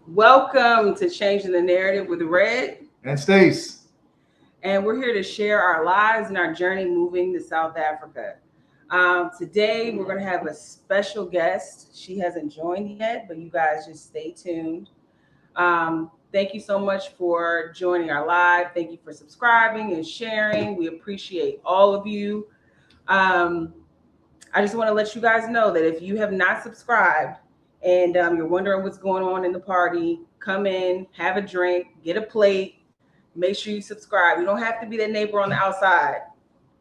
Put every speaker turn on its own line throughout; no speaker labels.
Welcome to Changing the Narrative with Red
and Stace.
And we're here to share our lives and our journey moving to South Africa. Today, we're going to have a special guest. She hasn't joined yet, but you guys just stay tuned. Thank you so much for joining our live. Thank you for subscribing and sharing. We appreciate all of you. I just want to let you guys know that if you have not subscribed and you're wondering what's going on in the party, come in, have a drink, get a plate, make sure you subscribe. You don't have to be that neighbor on the outside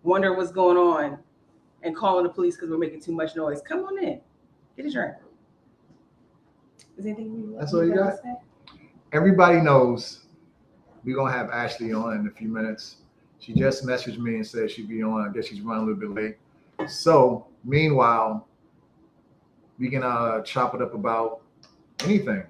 wondering what's going on and calling the police because we're making too much noise. Come on in, get a drink. Is anything
That's all you got? Say? Everybody knows we're going to have Ashley on in a few minutes. She just messaged me and said she'd be on. I guess she's running a little bit late. So, meanwhile, we can chop it up about anything.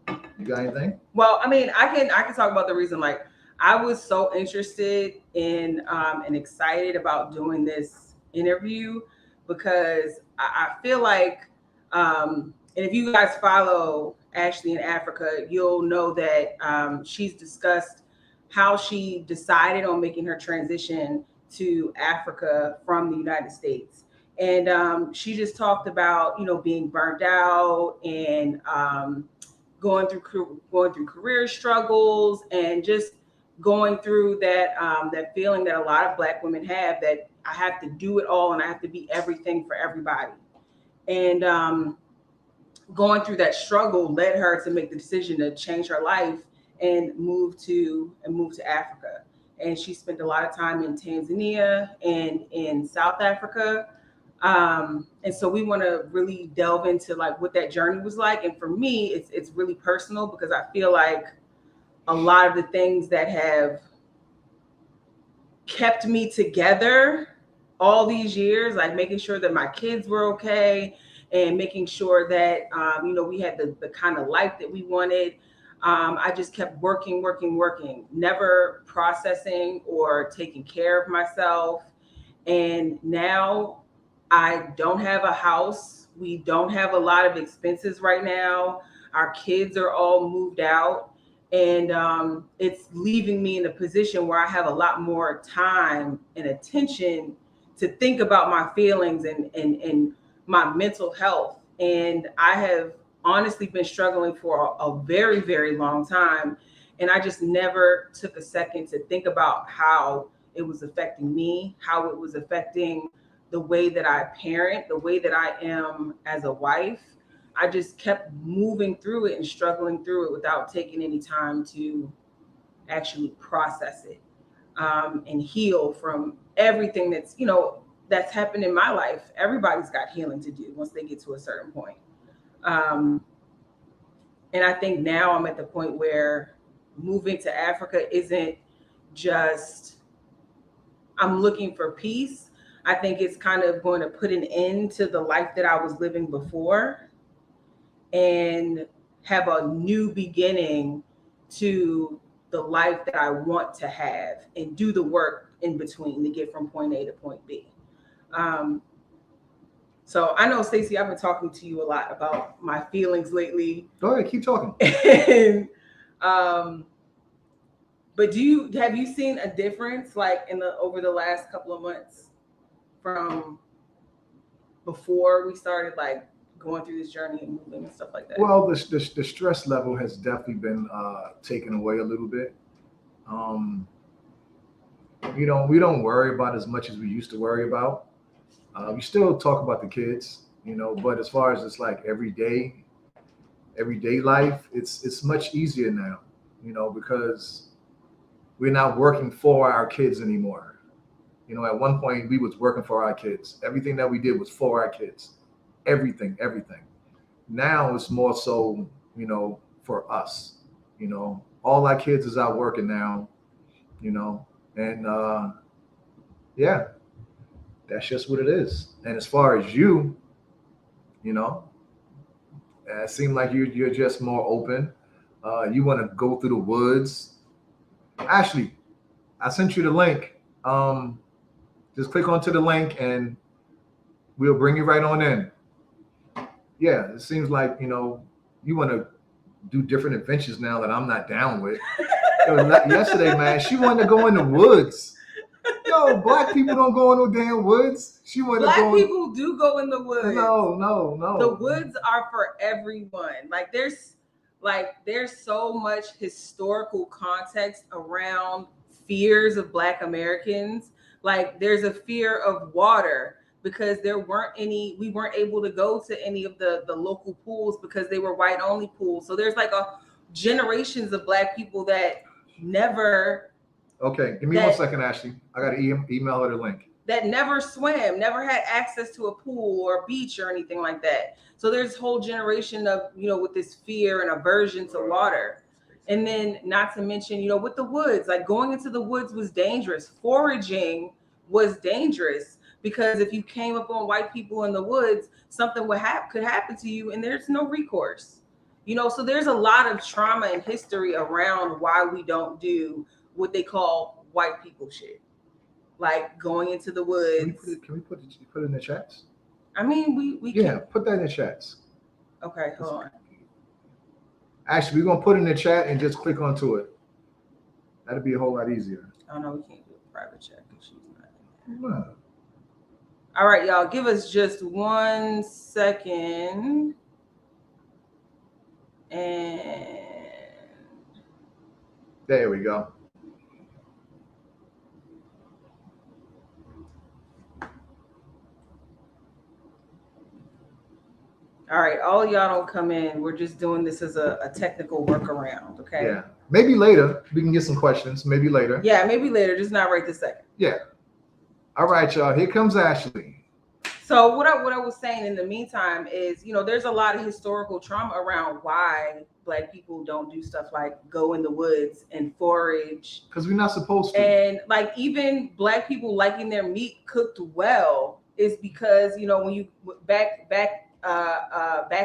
You got anything?
Well, I mean, I can talk about the reason. Like, I was so interested in and excited about doing this interview because I feel like, and if you guys follow Ashley in Africa, you'll know that she's discussed how she decided on making her transition to Africa from the United States. And she just talked about, being burnt out and going through career struggles and just going through that feeling that a lot of Black women have, that I have to do it all and I have to be everything for everybody. And going through that struggle led her to make the decision to change her life and move to Africa. And she spent a lot of time in Tanzania and in South Africa. And so we want to really delve into like what that journey was like. And for me, it's really personal because I feel like a lot of the things that have kept me together all these years, like making sure that my kids were okay and making sure that, we had the kind of life that we wanted. I just kept working, never processing or taking care of myself. And now I don't have a house. We don't have a lot of expenses right now. Our kids are all moved out. And it's leaving me in a position where I have a lot more time and attention to think about my feelings and my mental health. And I have honestly been struggling for a very, very long time. And I just never took a second to think about how it was affecting me, how it was affecting the way that I parent, the way that I am as a wife. I just kept moving through it and struggling through it without taking any time to actually process it and heal from everything that's happened in my life. Everybody's got healing to do once they get to a certain point. And I think now I'm at the point where moving to Africa isn't just, I'm looking for peace. I think it's kind of going to put an end to the life that I was living before and have a new beginning to the life that I want to have and do the work in between to get from point A to point B. So I know, Stacey, I've been talking to you a lot about my feelings lately.
Go ahead, keep talking.
And, but have you seen a difference like over the last couple of months from before we started like going through this journey and moving and stuff like that?
Well, the stress level has definitely been taken away a little bit. We don't worry about as much as we used to worry about. We still talk about the kids, but as far as it's like everyday life, it's much easier now, because we're not working for our kids anymore. At one point we was working for our kids. Everything that we did was for our kids. Everything. Now it's more so, for us, all our kids is out working now, and yeah. That's just what it is. And as far as you, it seemed like you're just more open. You want to go through the woods. Ashley, I sent you the link. Just click onto the link and we'll bring you right on in. Yeah, it seems like, you want to do different adventures now that I'm not down with. Yesterday, man, she wanted to go in the woods. Yo, black people don't go in no damn woods. She wanted to
Black
go in.
people do go in the woods.
No.
The woods are for everyone. There's so much historical context around fears of Black Americans. Like there's a fear of water because we weren't able to go to any of the local pools because they were white only pools. So there's like a generations of Black people that never.
Okay, give me 1 second, Ashley. I got to email her the link.
That never swam, never had access to a pool or a beach or anything like that. So there's a whole generation of, with this fear and aversion to water. And then not to mention, with the woods, like going into the woods was dangerous. Foraging was dangerous because if you came up on white people in the woods, something could happen to you and there's no recourse. So there's a lot of trauma and history around why we don't do what they call white people shit. Like going into the woods.
Can we put it in the chats?
I mean, we can.
Put that in the chats.
Okay, hold on.
Actually, we're gonna put it in the chat and just click onto it. That'd be a whole lot easier.
Oh no, we can't do a private chat because she's not in
there. No.
All right, y'all, give us just 1 second. And
there we go.
All right, all of y'all don't come in. We're just doing this as a technical workaround, okay?
Yeah. Maybe later we can get some questions. Maybe later.
Yeah, maybe later. Just not right this second.
Yeah. All right, y'all. Here comes Ashley.
So what I was saying in the meantime is, there's a lot of historical trauma around why Black people don't do stuff like go in the woods and forage.
Because we're not supposed to.
And like even Black people liking their meat cooked well is because, when you back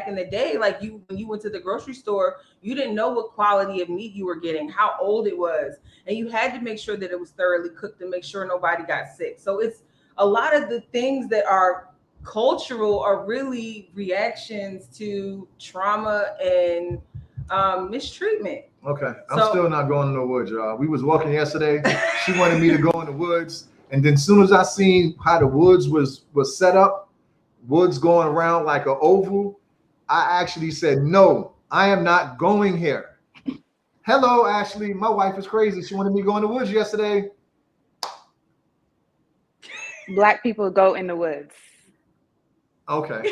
in the day, like when you went to the grocery store, you didn't know what quality of meat you were getting, how old it was, and you had to make sure that it was thoroughly cooked to make sure nobody got sick. So it's a lot of the things that are cultural are really reactions to trauma and mistreatment.
Okay, I'm still not going in the woods, y'all. We was walking yesterday. She wanted me to go in the woods, and then as soon as I seen how the woods was set up, woods going around like an oval, I actually said, no, I am not going here. Hello, Ashley. My wife is crazy. She wanted me to go in the woods yesterday.
Black people go in the woods.
Okay.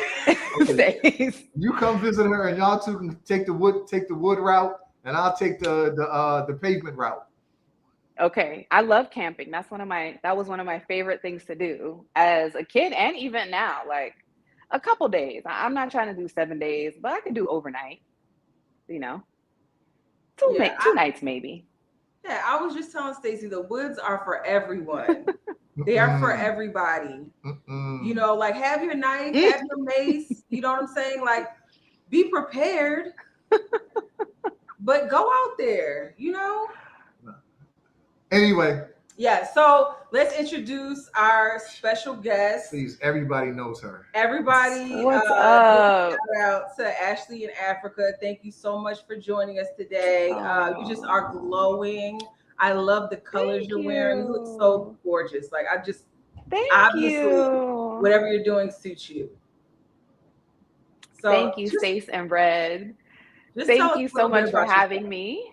You come visit her, and y'all two can take the wood route, and I'll take the pavement route.
Okay, I love camping. That was one of my favorite things to do as a kid, and even now, like a couple days. I'm not trying to do 7 days, but I can do overnight. Two nights maybe.
Yeah, I was just telling Stacey, the woods are for everyone. They are for everybody. Like have your knife, have your mace. You know what I'm saying? Like be prepared, but go out there,
Anyway.
Yeah, so let's introduce our special guest.
Please, everybody knows her.
Everybody,
what's up?
Shout out to Ashley in Africa. Thank you so much for joining us today. You just are glowing. I love the colors you're wearing. You look so gorgeous. Like
Thank you.
Whatever you're doing suits you. So
thank you, Stace and Red. Thank you so much for having me.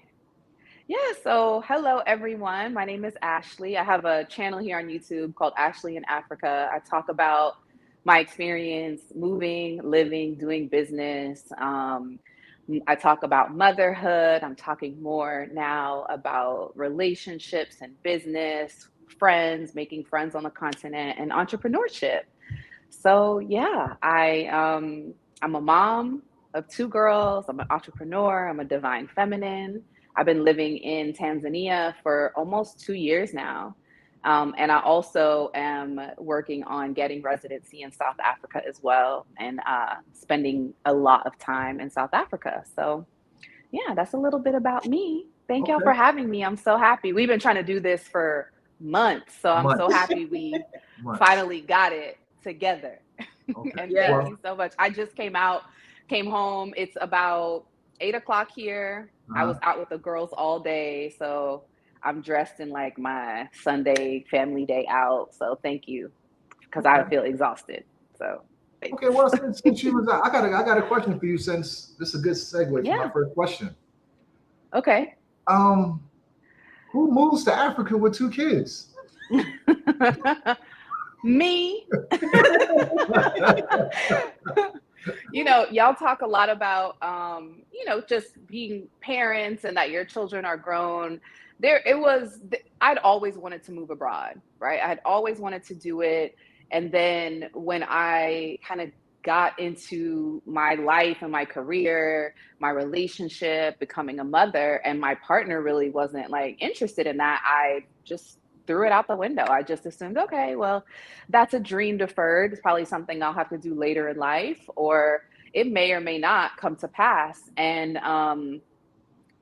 Yeah, so hello everyone. My name is Ashley. I have a channel here on YouTube called Ashley in Africa. I talk about my experience moving, living, doing business. I talk about motherhood. I'm talking more now about relationships and business, friends, making friends on the continent, and entrepreneurship. So yeah, I'm a mom of 2 girls. I'm an entrepreneur. I'm a divine feminine. I've been living in Tanzania for almost 2 years now. And I also am working on getting residency in South Africa as well, and spending a lot of time in South Africa. So yeah, that's a little bit about me. Thank y'all for having me. I'm so happy. We've been trying to do this for months. So I'm so happy we finally got it together.
Okay.
And
Yeah.
thank you so much. I just came home. It's about 8 o'clock here. I was
Uh-huh.
out with the girls all day. So I'm dressed in like my Sunday family day out. So thank you because I
Okay.
feel exhausted. So thanks.
Okay. Well, since you was out, I got a question for you. Since this is a good segue for my
Yeah.
first question.
Okay.
Um, who moves to Africa with two kids?
Me. Y'all talk a lot about just being parents and that your children are grown. I'd always wanted to move abroad, right? I'd always wanted to do it. And then when I kind of got into my life and my career, my relationship, becoming a mother, and my partner really wasn't like interested in that, I just threw it out the window. I just assumed, okay, well, that's a dream deferred. It's probably something I'll have to do later in life, or it may or may not come to pass. And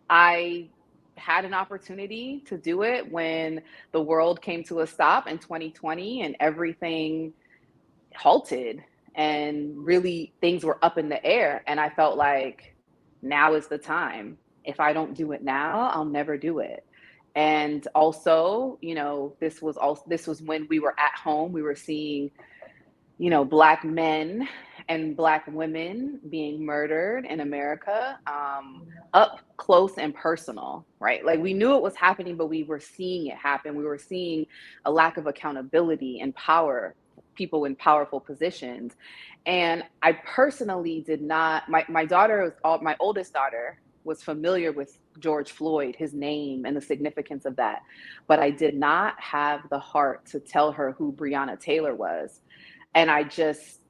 I had an opportunity to do it when the world came to a stop in 2020 and everything halted and really things were up in the air. And I felt like now is the time. If I don't do it now, I'll never do it. And also, this was when we were at home. We were seeing Black men and Black women being murdered in America, up close and personal, right? Like we knew it was happening, but we were seeing it happen. We were seeing a lack of accountability and power, people in powerful positions. And I personally did not, my oldest daughter was familiar with George Floyd, his name and the significance of that. But I did not have the heart to tell her who Breonna Taylor was. And I just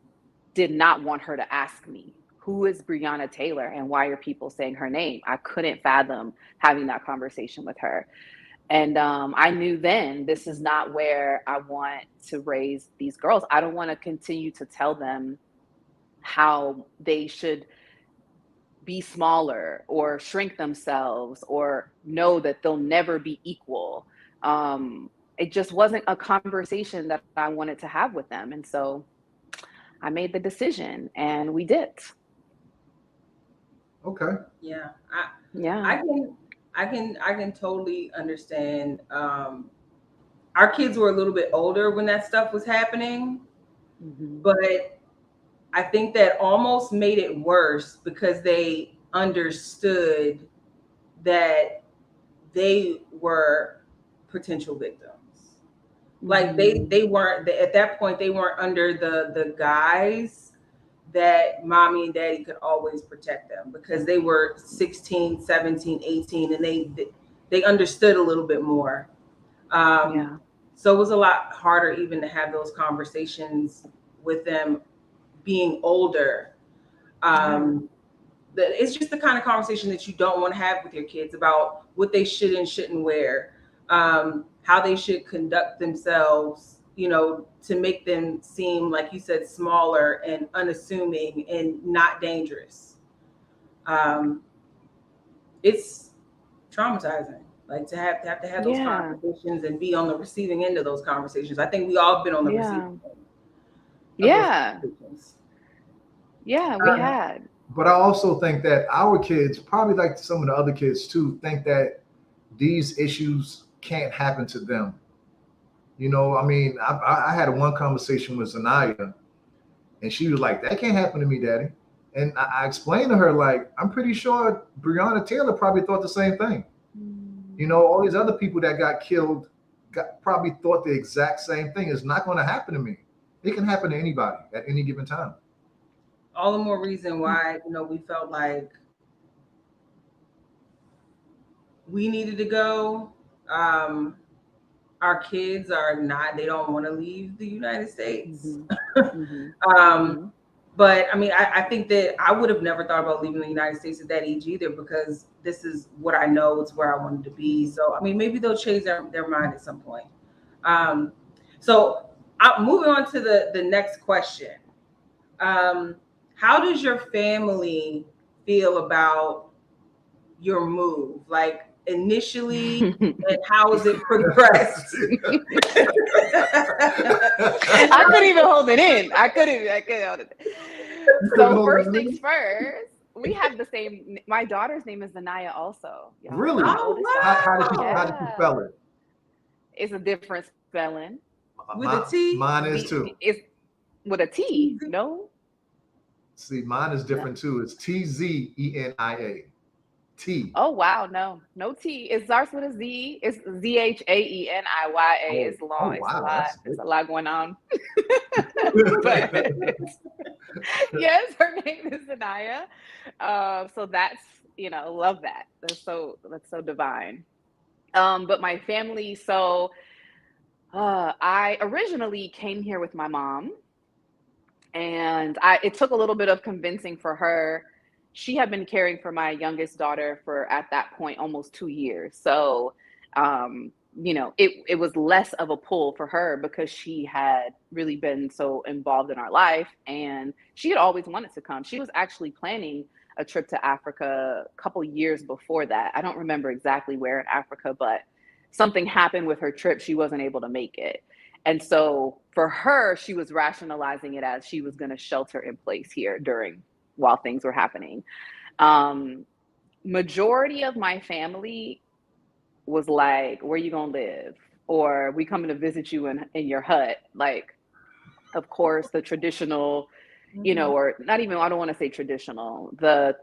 did not want her to ask me, who is Breonna Taylor and why are people saying her name? I couldn't fathom having that conversation with her. And I knew then this is not where I want to raise these girls. I don't want to continue to tell them how they should be smaller or shrink themselves or know that they'll never be equal. It just wasn't a conversation that I wanted to have with them. And so I made the decision and we did.
Okay.
Yeah.
Yeah.
I can totally understand. Our kids were a little bit older when that stuff was happening,
Mm-hmm.
but I think that almost made it worse because they understood that they were potential victims. Like they weren't at that point, they weren't under the guise that mommy and daddy could always protect them because they were 16, 17, 18, and they understood a little bit more. um,
Yeah.
so it was a lot harder even to have those conversations with them being older.
Yeah.
um, it's just the kind of conversation that you don't want to have with your kids about what they should and shouldn't wear, how they should conduct themselves, to make them seem, like you said, smaller and unassuming and not dangerous. Um, it's traumatizing, like to have those
Yeah.
conversations and be on the receiving end of those conversations. I think we all been on the
Yeah.
receiving end of those
Yeah.
conversations.
Yeah. We
Uh,
had.
but I also think that our kids, probably like some of the other kids too, think that these issues can't happen to them. I mean, I had one conversation with Zanaya, and she was like, "That can't happen to me, Daddy." And I explained to her, like, I'm pretty sure Breonna Taylor probably thought the same thing. All these other people that got killed probably thought the exact same thing. It's not going to happen to me. It can happen to anybody at any given time.
All the more reason why we felt like we needed to go. um our kids are not, they don't want to leave the United States.
Mm-hmm. Mm-hmm.
um
Mm-hmm.
but I mean, I think that I would have never thought about leaving the United States at that age either, because this is what I know, it's where I wanted to be. So I mean, maybe they'll change their mind at some point. um so moving on to the next question. um how does your family feel about your move? Like, initially and how has it progressed?
I couldn't even hold it in. I couldn't hold it in. So first things first, we have the same. My daughter's name is Zanaya also. Y'all.
Really?
Oh,
How did
wow.
you spell it?
It's a different spelling.
With a T?
Mine is too.
It's with a T. No.
See, mine is different too. It's Tzenia. T.
Oh wow, no T. It starts with a Z. It's Zhaeniya. It's long.
Oh,
It's a
wow,
lot.
that's
It's
good.
a lot going on. But yes, her name is Zanaya. So that's love that. That's so divine. But my family. So I originally came here with my mom, and it took a little bit of convincing for her. She had been caring for my youngest daughter for, at that point, almost 2 years. So, it was less of a pull for her because she had really been so involved in our life, and she had always wanted to come. She was actually planning a trip to Africa a couple years before that. I don't remember exactly where in Africa, but something happened with her trip. She wasn't able to make it. And so for her, she was rationalizing it as she was going to shelter in place here while things were happening. Majority of my family was like, where you going to live? Or we coming to visit you in your hut. Like, of course, the traditional, or not even, I don't want to say traditional, the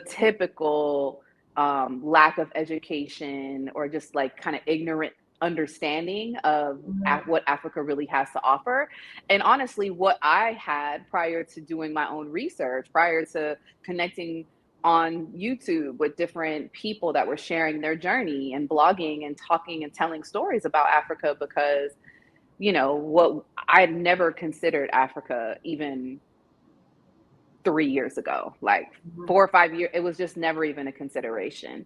typical lack of education or just like kind of ignorant understanding of what Africa really has to offer. And honestly, what I had prior to doing my own research, prior to connecting on YouTube with different people that were sharing their journey and blogging and talking and telling stories about Africa, because what I'd never considered Africa even 3 years ago, like 4 or 5 years, it was just never even a consideration.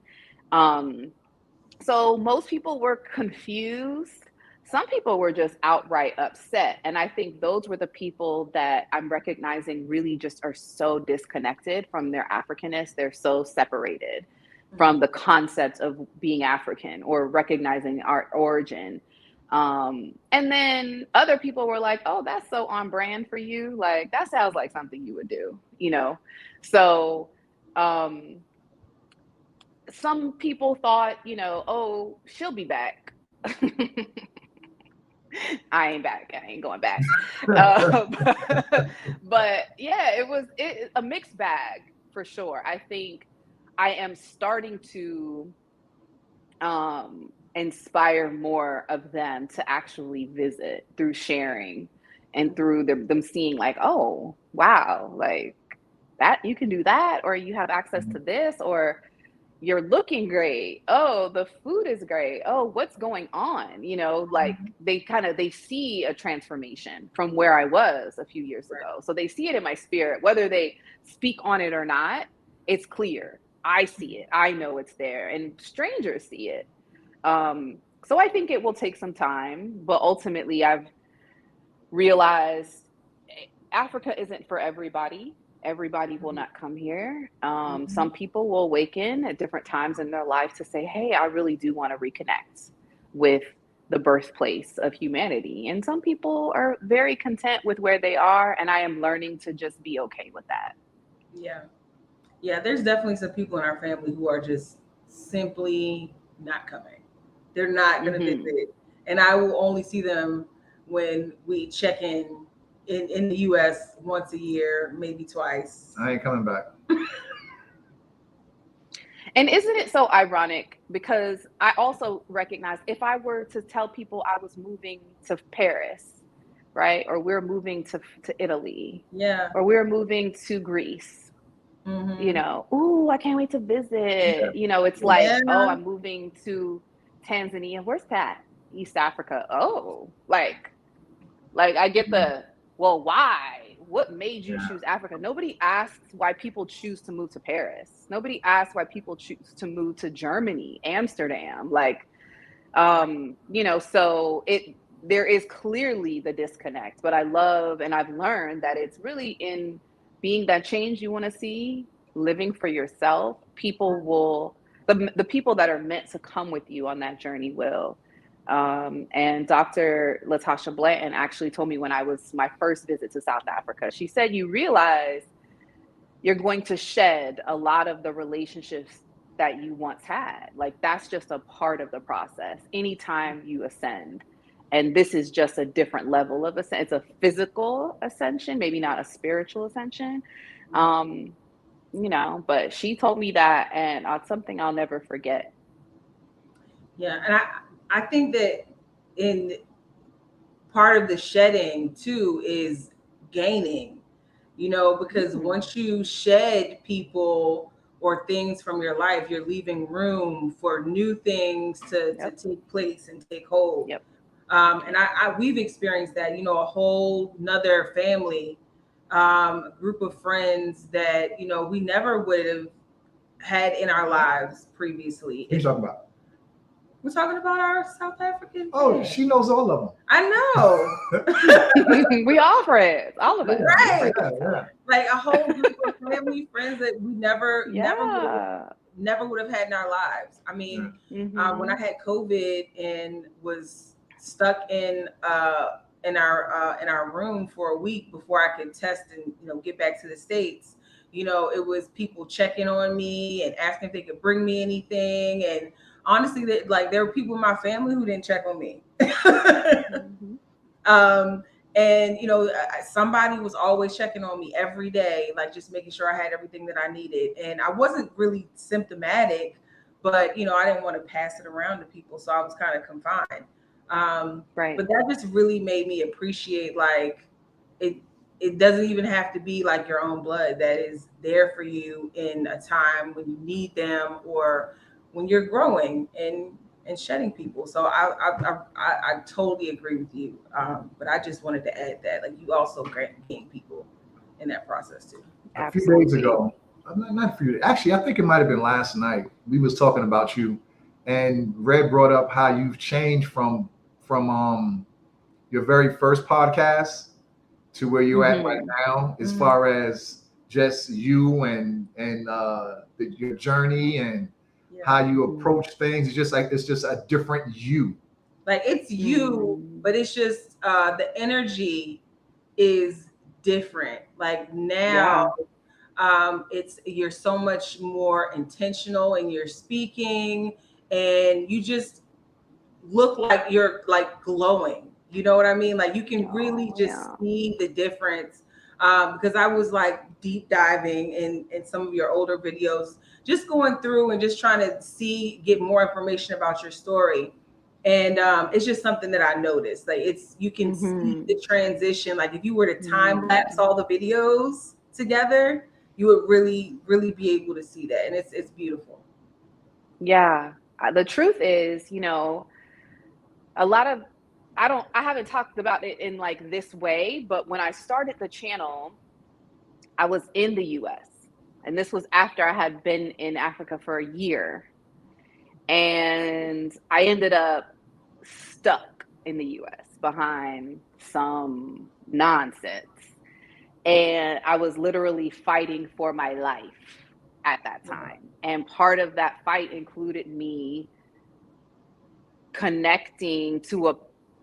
So most people were confused. Some people were just outright upset. And I think those were the people that I'm recognizing really just are so disconnected from their Africanness. They're so separated from the concept of being African or recognizing our origin. And then other people were like, oh, that's so on brand for you. Like, that sounds like something you would do, So, some people thought, oh, she'll be back. I ain't back. I ain't going back. But yeah, it was a mixed bag for sure. I think I am starting to inspire more of them to actually visit through sharing and through them seeing like, oh, wow, like that, you can do that, or you have access to this, or you're looking great. Oh, the food is great. Oh, what's going on? Like they see a transformation from where I was a few years ago. So they see it in my spirit, whether they speak on it or not, it's clear. I see it. I know it's there, and strangers see it. So I think it will take some time, but ultimately I've realized Africa isn't for everybody. Everybody will not come here. Some people will awaken at different times in their life to say, hey, I really do want to reconnect with the birthplace of humanity. And some people are very content with where they are. And I am learning to just be okay with that.
Yeah. Yeah, there's definitely some people in our family who are just simply not coming. They're not going to visit. And I will only see them when we check in the US once a year, maybe twice.
I ain't coming back.
And isn't it so ironic? Because I also recognize if I were to tell people I was moving to Paris, right? Or we're moving to Italy.
Yeah.
Or we're moving to Greece. Ooh, I can't wait to visit. It's like, oh, I'm moving to Tanzania. Where's that? East Africa. Oh, like I get well, why? What made you choose Africa? Nobody asks why people choose to move to Paris. Nobody asks why people choose to move to Germany, Amsterdam. So there is clearly the disconnect, but I love, and I've learned that it's really in being that change you want to see, living for yourself. People will the people that are meant to come with you on that journey will. And Dr. Latasha Blanton actually told me when I was my first visit to South Africa, she said, you realize you're going to shed a lot of the relationships that you once had. Like, that's just a part of the process anytime you ascend. And this is just a different level of ascension. It's a physical ascension, maybe not a spiritual ascension. But she told me that, and it's something I'll never forget.
Yeah, and I think that in part of the shedding too is gaining, because once you shed people or things from your life, you're leaving room for new things to take place and take hold.
Yep.
And we've experienced that, a whole nother family, group of friends that, we never would have had in our lives previously.
What are you talking about?
We're talking about our South African.
Oh,
friends.
She knows all of them.
I know.
We all friends, all of us.
Right.
Yeah.
Like a whole group of family friends that we never would have had in our lives. I mean, when I had COVID and was stuck in our room for a week before I could test and get back to the States, it was people checking on me and asking if they could bring me anything. And honestly, there were people in my family who didn't check on me. And somebody was always checking on me every day, like just making sure I had everything that I needed. And I wasn't really symptomatic, but I didn't want to pass it around to people, so I was kind of confined.
Right.
But that just really made me appreciate, like, it doesn't even have to be like your own blood that is there for you in a time when you need them or when you're growing and shedding people. So I totally agree with you. But I just wanted to add that, like, you also gain people in that process too.
A few days ago, not a few days, actually, I think it might have been last night, we was talking about you, and Red brought up how you've changed from your very first podcast to where you're at right now, as far as just you and your journey and how you approach things. It's just a different you.
Like, it's you, but it's just the energy is different. Like now, you're so much more intentional in your speaking, and you just look like you're like glowing. You know what I mean? Like, you can really just see the difference. Because I was like deep diving in some of your older videos, just going through and just trying to get more information about your story. And it's just something that I noticed. Like, you can see the transition. Like, if you were to time lapse all the videos together, you would really, really be able to see that. And it's beautiful.
Yeah. The truth is, a lot of, I haven't talked about it in like this way, but when I started the channel, I was in the US, and this was after I had been in Africa for a year. And I ended up stuck in the US behind some nonsense. And I was literally fighting for my life at that time. And part of that fight included me connecting to an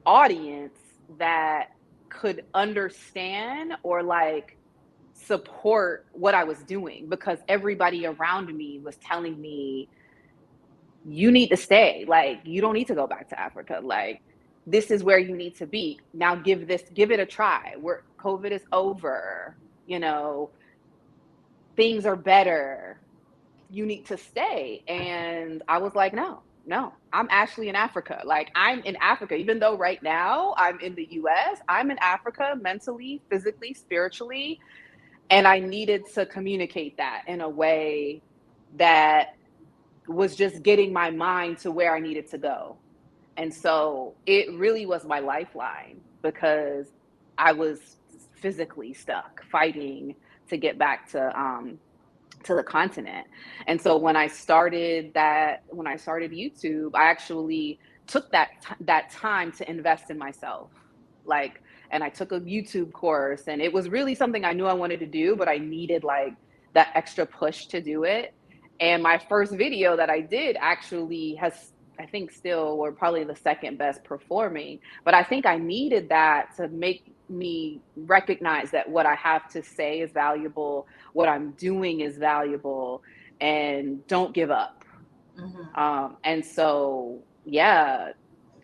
audience that could understand or like support what I was doing, because everybody around me was telling me, you need to stay. Like, you don't need to go back to Africa. Like, this is where you need to be. Now give it a try. COVID is over, things are better. You need to stay. And I was like, no, I'm actually in Africa. Like, I'm in Africa, even though right now I'm in the US, I'm in Africa mentally, physically, spiritually. And I needed to communicate that in a way that was just getting my mind to where I needed to go. And so it really was my lifeline, because I was physically stuck fighting to get back to the continent. And so when I started YouTube, I actually took that time to invest in myself. Like, and I took a YouTube course, and it was really something I knew I wanted to do, but I needed like that extra push to do it. And my first video that I did actually has, I think, still were probably the second best performing. But I think I needed that to make me recognize that what I have to say is valuable, what I'm doing is valuable, and don't give up. And so, yeah,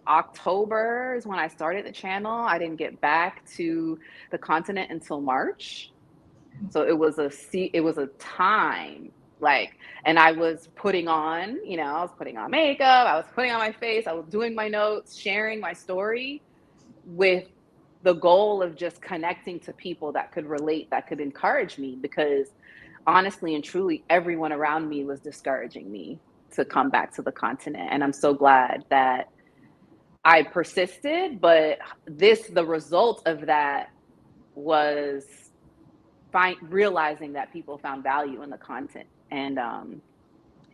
October is when I started the channel. I didn't get back to the continent until March. So it was a time, like, and I was putting on, I was putting on makeup, I was putting on my face, I was doing my notes, sharing my story with the goal of just connecting to people that could relate, that could encourage me, because honestly and truly, everyone around me was discouraging me to come back to the continent. And I'm so glad that I persisted, but the result of that was realizing that people found value in the content. And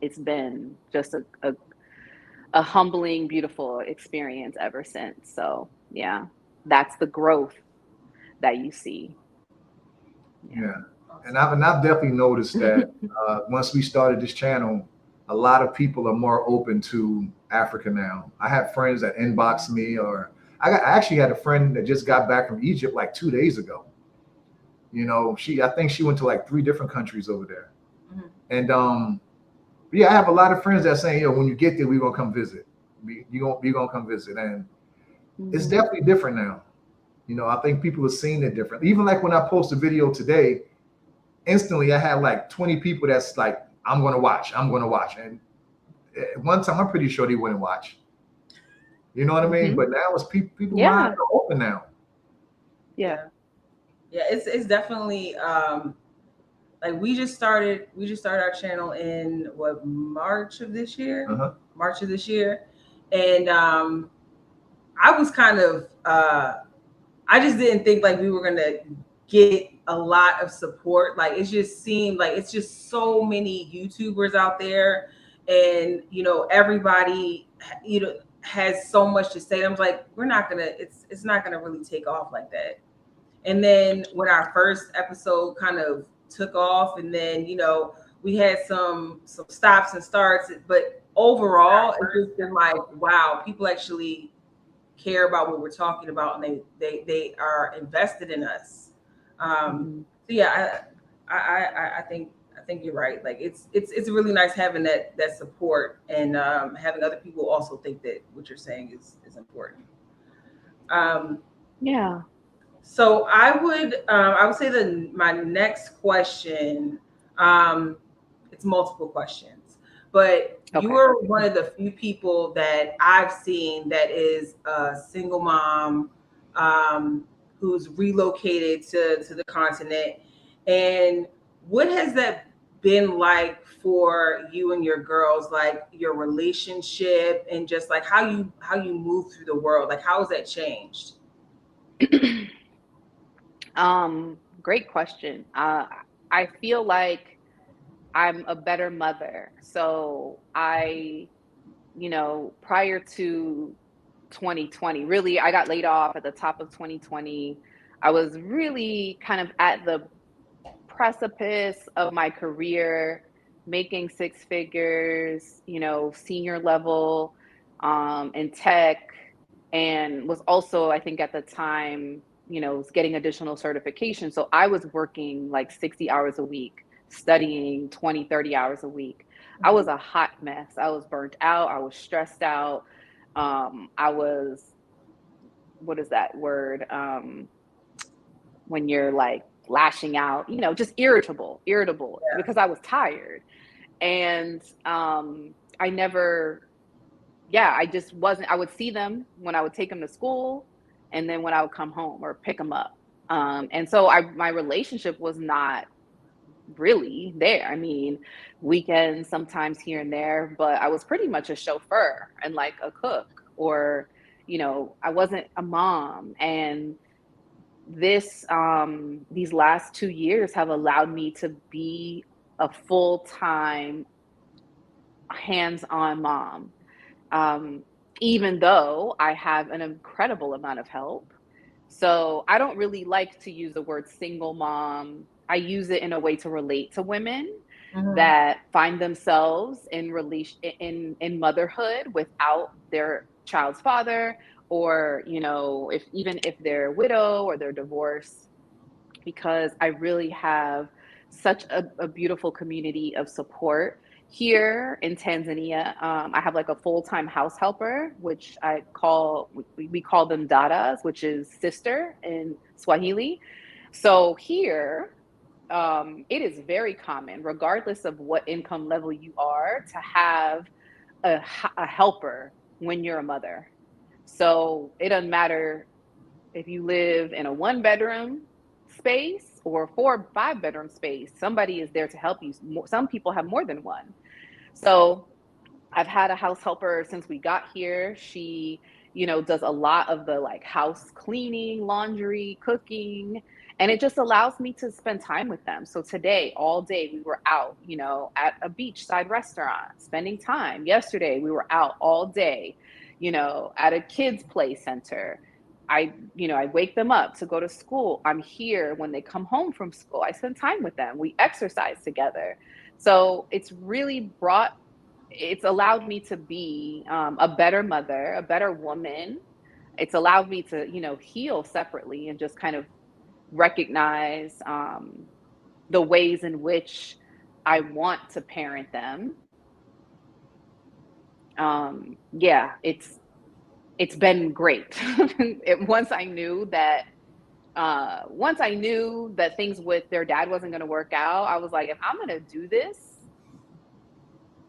it's been just a humbling, beautiful experience ever since. So yeah, that's the growth that you see.
Yeah. And I've definitely noticed that once we started this channel, a lot of people are more open to Africa now. I have friends that inbox me, or I actually had a friend that just got back from Egypt like 2 days ago. I think she went to like 3 different countries over there. And yeah, I have a lot of friends that saying, when you get there, we're gonna come visit. You're gonna come visit, and it's definitely different now. I think people are seeing it different. Even like when I post a video today, instantly I had like 20 people that's like, I'm gonna watch. And at one time, I'm pretty sure they wouldn't watch. You know what I mean? But now it's people minds are open now.
Yeah.
It's definitely like we just started our channel in March of this year. And I was kind of I just didn't think like we were gonna get a lot of support. Like it just seemed like it's just so many YouTubers out there, and everybody has so much to say. I'm like, it's not gonna really take off like that. And then when our first episode kind of took off, and then we had some stops and starts, but overall it's just been like, wow, people actually care about what we're talking about, and they are invested in us. So yeah, I think you're right. Like it's really nice having that support, and having other people also think that what you're saying is important.
Yeah.
So I would say that my next question, it's multiple questions, but you are one of the few people that I've seen that is a single mom, who's relocated to the continent. And what has that been like for you and your girls, like your relationship, and just like how you move through the world? Like how has that changed?
Great question. I feel like I'm a better mother. So prior to 2020, really, I got laid off at the top of 2020. I was really kind of at the precipice of my career, making 6 figures, senior level, in tech, and was also, I think at the time, was getting additional certification. So I was working like 60 hours a week, studying 20, 30 hours a week. I was a hot mess. I was burnt out. I was stressed out. I was, what is that word? When you're like lashing out, just irritable because I was tired. And I just wasn't, I would see them when I would take them to school, and then when I would come home or pick them up. And so my relationship was not really there. I mean, weekends sometimes here and there, but I was pretty much a chauffeur and like a cook, or, I wasn't a mom. And these last 2 years have allowed me to be a full-time hands-on mom. Even though I have an incredible amount of help. So I don't really like to use the word single mom. I use it in a way to relate to women, that find themselves in motherhood without their child's father, or, you know, even if they're widow or they're divorced, because I really have such a beautiful community of support here in Tanzania. I have like a full-time house helper, which we call them dadas, which is sister in Swahili. So here, it is very common, regardless of what income level you are, to have a helper when you're a mother. So it doesn't matter if you live in a 1 bedroom space or a 4 or 5 bedroom space, somebody is there to help you. Some people have more than one. So I've had a house helper since we got here. She, you know, does a lot of the like house cleaning, laundry, cooking, and it just allows me to spend time with them. So today, all day, we were out, you know, at a beachside restaurant, spending time. Yesterday, we were out all day, you know, at a kids play center. I wake them up to go to school. I'm here when they come home from school. I spend time with them. We exercise together. So it's allowed me to be a better mother, a better woman. It's allowed me to, you know, heal separately and just kind of recognize the ways in which I want to parent them. Yeah, it's been great. Once I knew that things with their dad wasn't going to work out, I was like, if I'm going to do this,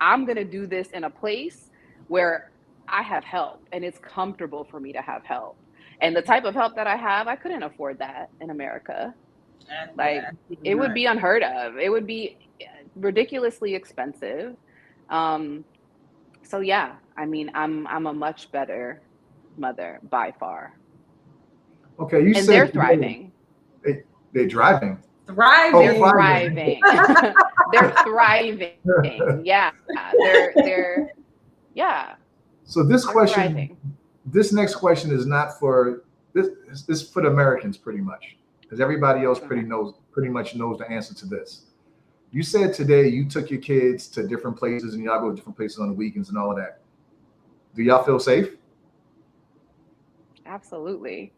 I'm going to do this in a place where I have help and it's comfortable for me to have help. And the type of help that I have, I couldn't afford that in America. Like,
Yeah,
it would be unheard of. It would be ridiculously expensive. So yeah, I mean, I'm a much better mother by far.
Okay, you
And
said
they're thriving.
they're driving.
Thriving.
They're thriving. They're thriving. Yeah. They're yeah.
So this
They're
question,
thriving.
this next question is not for this. This is for the Americans, pretty much, because everybody else pretty much knows the answer to this. You said today you took your kids to different places and y'all go to different places on the weekends and all of that. Do y'all feel safe?
Absolutely.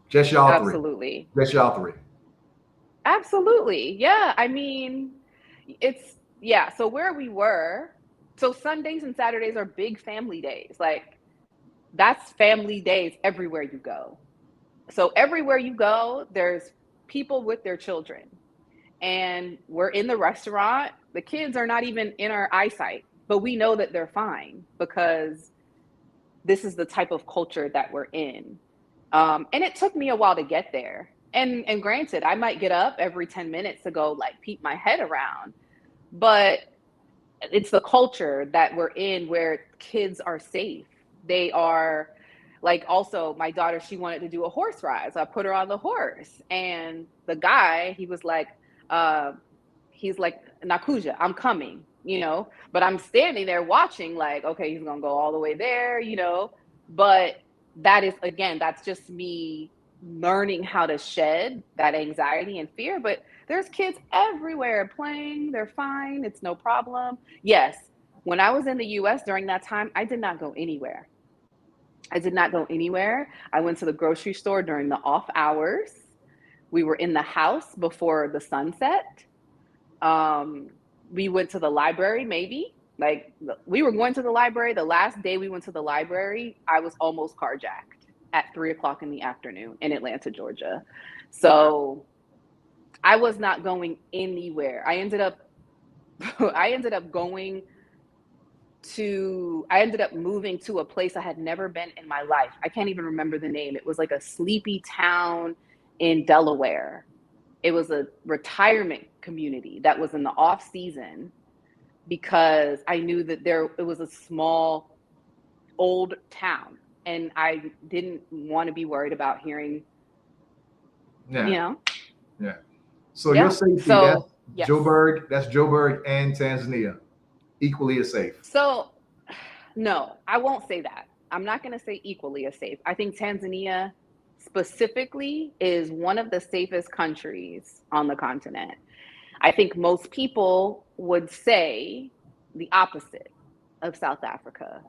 Just y'all three.
Absolutely.
Just y'all three.
Absolutely. Yeah. I mean, so where we were, so Sundays and Saturdays are big family days. Like, that's family days everywhere you go. So everywhere you go, there's people with their children. And we're in the restaurant. The kids are not even in our eyesight, but we know that they're fine because this is the type of culture that we're in. And it took me a while to get there. And granted, I might get up every 10 minutes to go like peek my head around, but it's the culture that we're in where kids are safe. They are like, also my daughter, she wanted to do a horse ride. So I put her on the horse, and the guy, uh, he's like, Nakuja, I'm coming, you know, but I'm standing there watching like, okay, he's going to go all the way there, you know, but that's just me learning how to shed that anxiety and fear. But there's kids everywhere playing. They're fine. It's no problem. Yes. When I was in the US during that time, I did not go anywhere. I did not go anywhere. I went to the grocery store during the off hours. We were in the house before the sunset. We went to the library, maybe. Like, we were going to the library. The last day we went to the library, I was almost carjacked at 3 o'clock in the afternoon in Atlanta, Georgia. So I was not going anywhere. I ended up moving to a place I had never been in my life. I can't even remember the name. It was like a sleepy town in Delaware. It was a retirement community that was in the off season, because I knew that it was a small old town, and I didn't want to be worried about hearing,
Yeah.
you know.
Yeah. So your safety, that's
yes.
Joburg and Tanzania, equally as safe.
So no, I won't say that. I'm not going to say equally as safe. I think Tanzania specifically is one of the safest countries on the continent. I think most people would say the opposite of South Africa.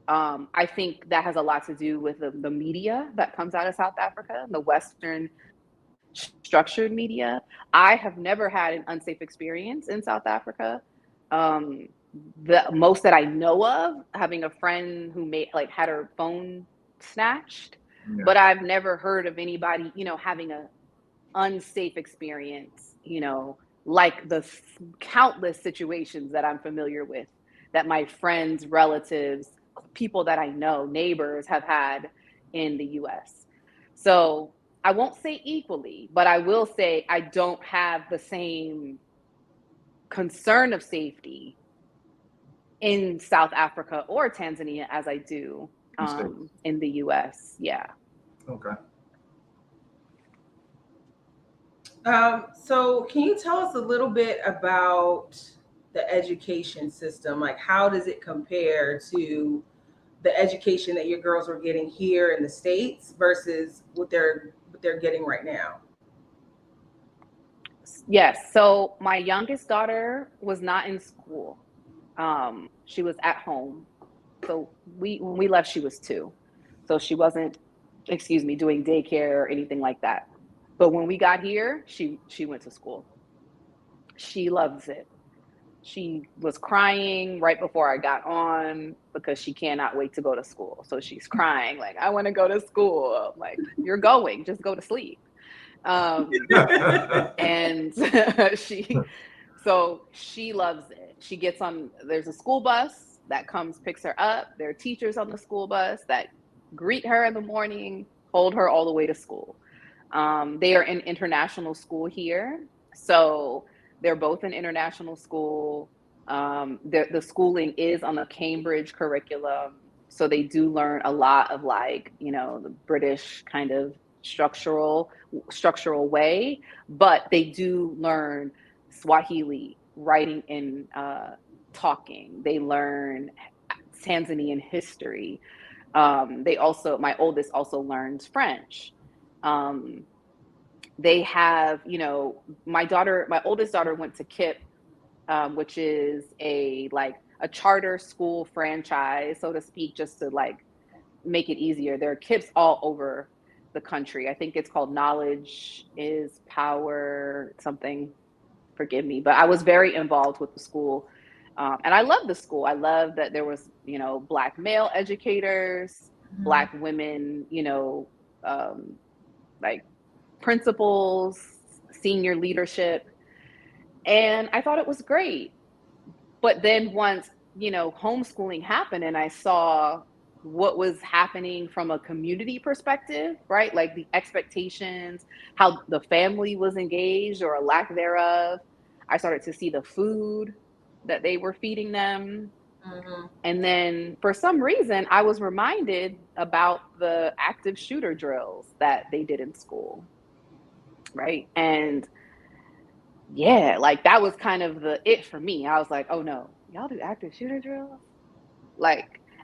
I think that has a lot to do with the media that comes out of South Africa, the Western structured media. I have never had an unsafe experience in South Africa. The most that I know of, having a friend who had her phone snatched,
Yeah.
but I've never heard of anybody, having a unsafe experience, like the countless situations that I'm familiar with, that my friends, relatives, people that I know, neighbors have had in the US. So I won't say equally, but I will say I don't have the same concern of safety in South Africa or Tanzania as I do in the US. Yeah.
Okay.
So can you tell us a little bit about the education system? Like, how does it compare to the education that your girls were getting here in the States versus what they're getting right now?
Yes. So my youngest daughter was not in school. She was at home. So when we left, she was 2. So she wasn't, doing daycare or anything like that. But when we got here, she went to school. She loves it. She was crying right before I got on because she cannot wait to go to school. So she's crying like, I want to go to school. I'm like, you're going, just go to sleep. And she loves it. She gets on, there's a school bus that comes, picks her up. There are teachers on the school bus that greet her in the morning, hold her all the way to school. They are in international school here. So they're both in international school. The schooling is on the Cambridge curriculum. So they do learn a lot of the British kind of structural way, but they do learn Swahili, writing and talking. They learn Tanzanian history. My oldest also learns French. They have, my oldest daughter went to KIP, which is a charter school franchise, so to speak, just to make it easier. There are KIPs all over the country. I think it's called Knowledge is Power something. Forgive me, but I was very involved with the school. And I love the school. I love that there was, Black male educators, Black women, like principals, senior leadership. And I thought it was great. But then once, homeschooling happened and I saw what was happening from a community perspective, right? Like the expectations, how the family was engaged or a lack thereof. I started to see the food that they were feeding them.
Mm-hmm.
And then for some reason, I was reminded about the active shooter drills that they did in school, right? And yeah, that was kind of it for me. I was like, oh no, y'all do active shooter drills?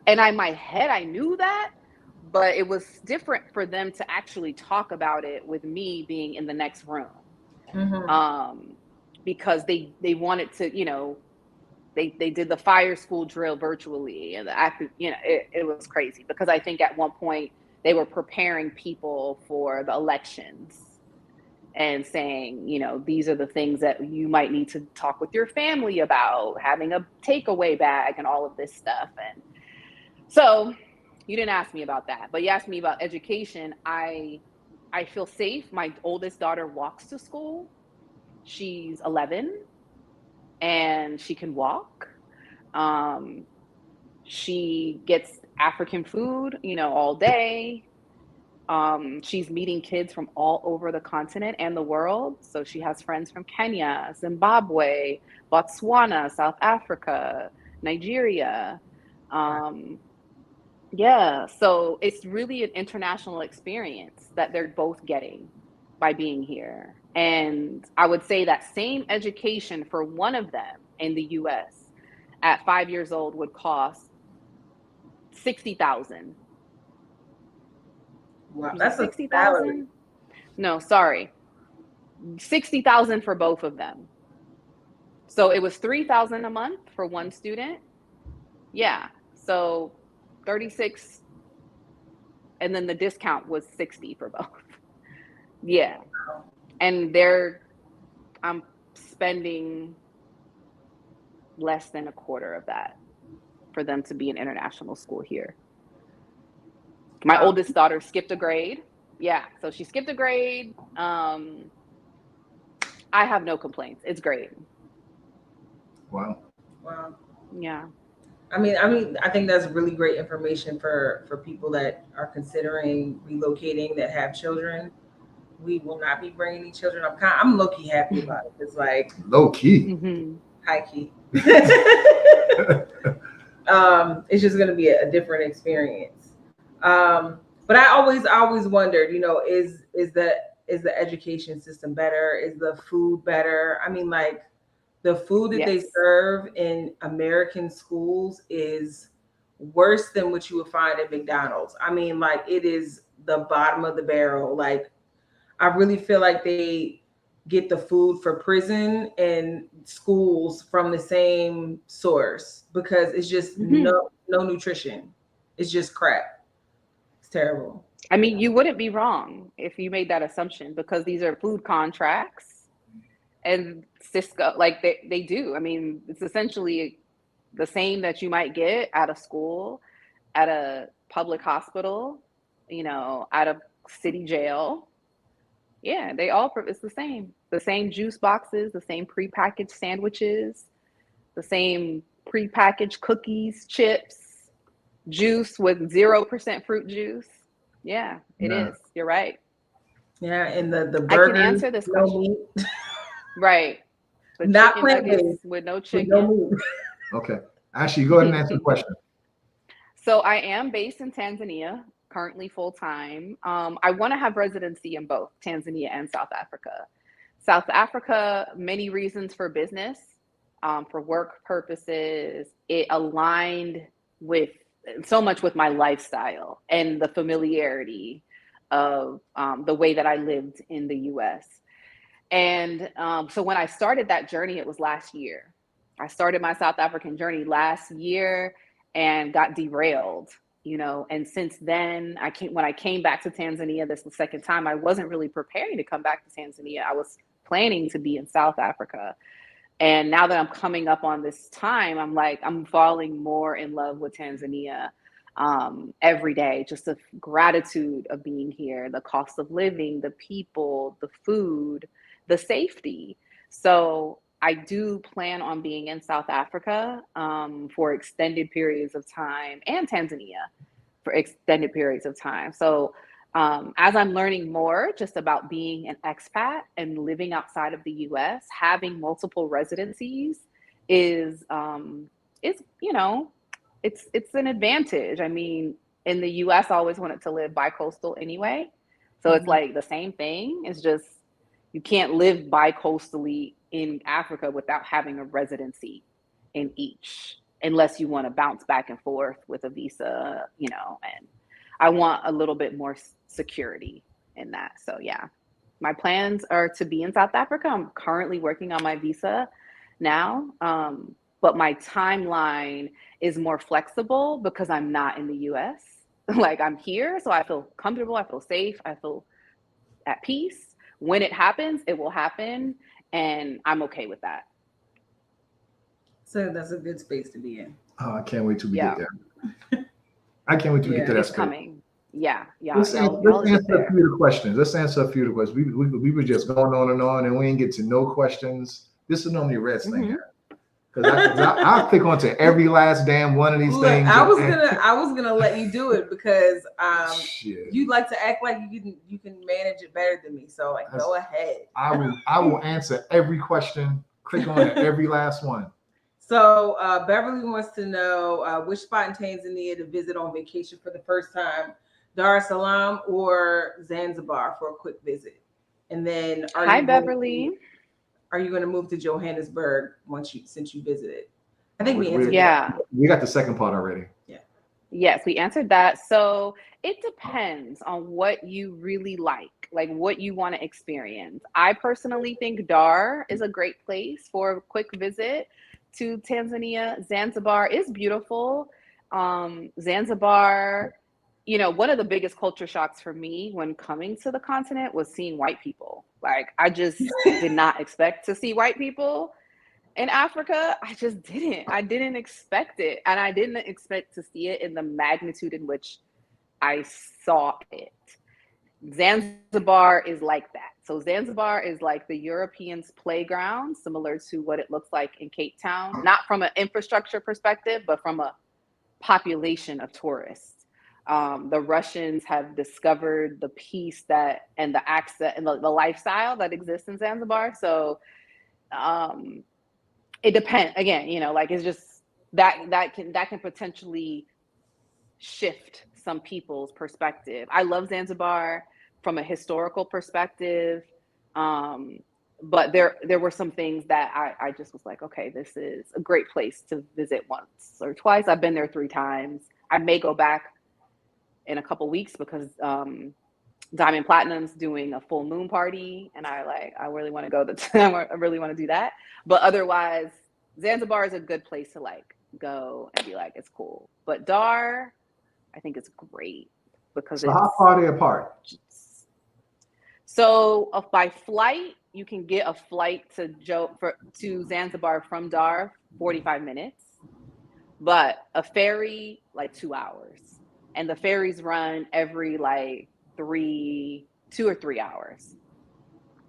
And my head, I knew that, but it was different for them to actually talk about it with me being in the next room.
Mm-hmm.
Because they wanted to, they did the fire school drill virtually, and the active, it was crazy because I think at one point they were preparing people for the elections and saying, these are the things that you might need to talk with your family about, having a takeaway bag and all of this stuff. And so you didn't ask me about that, but you asked me about education. I feel safe. My oldest daughter walks to school. She's 11 and she can walk. She gets African food, all day. She's meeting kids from all over the continent and the world. So she has friends from Kenya, Zimbabwe, Botswana, South Africa, Nigeria. Yeah, so it's really an international experience that they're both getting by being here. And I would say that same education for one of them in the US at 5 years old would cost 60,000.
Wow, that's
60,000? No, sorry. 60,000 for both of them. So it was $3,000 a month for one student. Yeah. So 36, and then the discount was 60 for both. Yeah. And I'm spending less than a quarter of that for them to be an international school here. My oldest daughter skipped a grade. Yeah. So she skipped a grade. I have no complaints. It's great.
Wow.
Yeah.
I mean, I think that's really great information for people that are considering relocating that have children. We will not be bringing any children. I'm low key happy about it. It's like
low key,
high key. It's just going to be a different experience. But I always wondered, is the education system better? Is the food better? I mean, like, the food that they serve in American schools is worse than what you would find at McDonald's. I mean, like, it is the bottom of the barrel. Like, I really feel like they get the food for prison and schools from the same source, because it's just no nutrition. It's just crap. It's terrible.
I mean, you wouldn't be wrong if you made that assumption, because these are food contracts. And Cisco, like they do. I mean, it's essentially the same that you might get at a school, at a public hospital, at a city jail. Yeah, it's the same. The same juice boxes, the same prepackaged sandwiches, the same prepackaged cookies, chips, juice with 0% fruit juice. Yeah, it is. You're right.
Yeah, and the burgers,
I can answer this question. Right. The
not
chicken nuggets with no chicken.
No okay. Ashley, go ahead and answer the question.
So I am based in Tanzania, currently full time. I want to have residency in both Tanzania and South Africa. South Africa, many reasons for business, for work purposes. It aligned with so much with my lifestyle and the familiarity of the way that I lived in the US. And so when I started that journey, it was last year. I started my South African journey last year and got derailed, and since then, when I came back to Tanzania, this is the second time, I wasn't really preparing to come back to Tanzania. I was planning to be in South Africa. And now that I'm coming up on this time, I'm falling more in love with Tanzania every day. Just the gratitude of being here, the cost of living, the people, the food, the safety. So I do plan on being in South Africa for extended periods of time, and Tanzania for extended periods of time. So as I'm learning more just about being an expat and living outside of the US, having multiple residencies is it's an advantage. I mean, in the US, I always wanted to live bi-coastal anyway. So it's like the same thing. It's just you can't live bi-coastally in Africa without having a residency in each, unless you want to bounce back and forth with a visa, and I want a little bit more security in that. So yeah, my plans are to be in South Africa. I'm currently working on my visa now, but my timeline is more flexible because I'm not in the US. Like, I'm here, so I feel comfortable, I feel safe, I feel at peace. When it happens, it will happen, and I'm okay with that.
So that's a good space to be in.
Oh, I can't wait till we get there. I can't wait till we get to that
it's
space.
Coming. Yeah.
Let's answer a few of the questions. We were just going on, and we didn't get to no questions. This is normally Red's thing. Because I'll click onto every last damn one of these things.
I was gonna let you do it because you like to act like you can manage it better than me. So go ahead.
I will answer every question. Click on every last one.
So Beverly wants to know which spot in Tanzania to visit on vacation for the first time, Dar es Salaam or Zanzibar for a quick visit. And then
Hi, Beverly.
Are you going to move to Johannesburg since you visited? I think we answered
that.
We got the second part already.
Yes, we answered that. So it depends on what you really like what you want to experience. I personally think Dar is a great place for a quick visit to Tanzania. Zanzibar is beautiful. Zanzibar, one of the biggest culture shocks for me when coming to the continent was seeing white people. Like, I just did not expect to see white people in Africa. I didn't expect it. And I didn't expect to see it in the magnitude in which I saw it. Zanzibar is like that. So Zanzibar is like the Europeans' playground, similar to what it looks like in Cape Town, not from an infrastructure perspective, but from a population of tourists. The Russians have discovered the peace and the access and the lifestyle that exists in Zanzibar. So it depends again, like, it's just that can potentially shift some people's perspective. I love Zanzibar from a historical perspective. But there were some things that I just was like, okay, this is a great place to visit once or twice. I've been there 3 times. I may go back in a couple weeks because Diamond Platinum's doing a full moon party, and I really want to go I really want to do that. But otherwise, Zanzibar is a good place to go and be like, it's cool. But Dar, I think it's great because
so how far are they apart?
So by flight, you can get a flight to Zanzibar from Dar, 45 minutes, but a ferry, 2 hours. And the ferries run every 2 or 3 hours.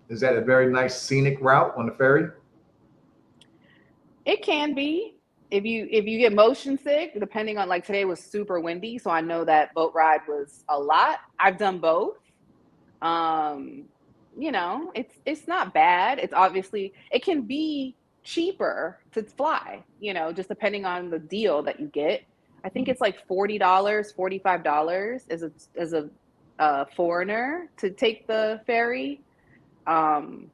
Is that a very nice scenic route on the ferry?
It can be. If you get motion sick, depending on, today was super windy, so I know that boat ride was a lot. I've done both. It's not bad. It's obviously, it can be cheaper to fly, just depending on the deal that you get. I think it's $40, $45 as a foreigner to take the ferry.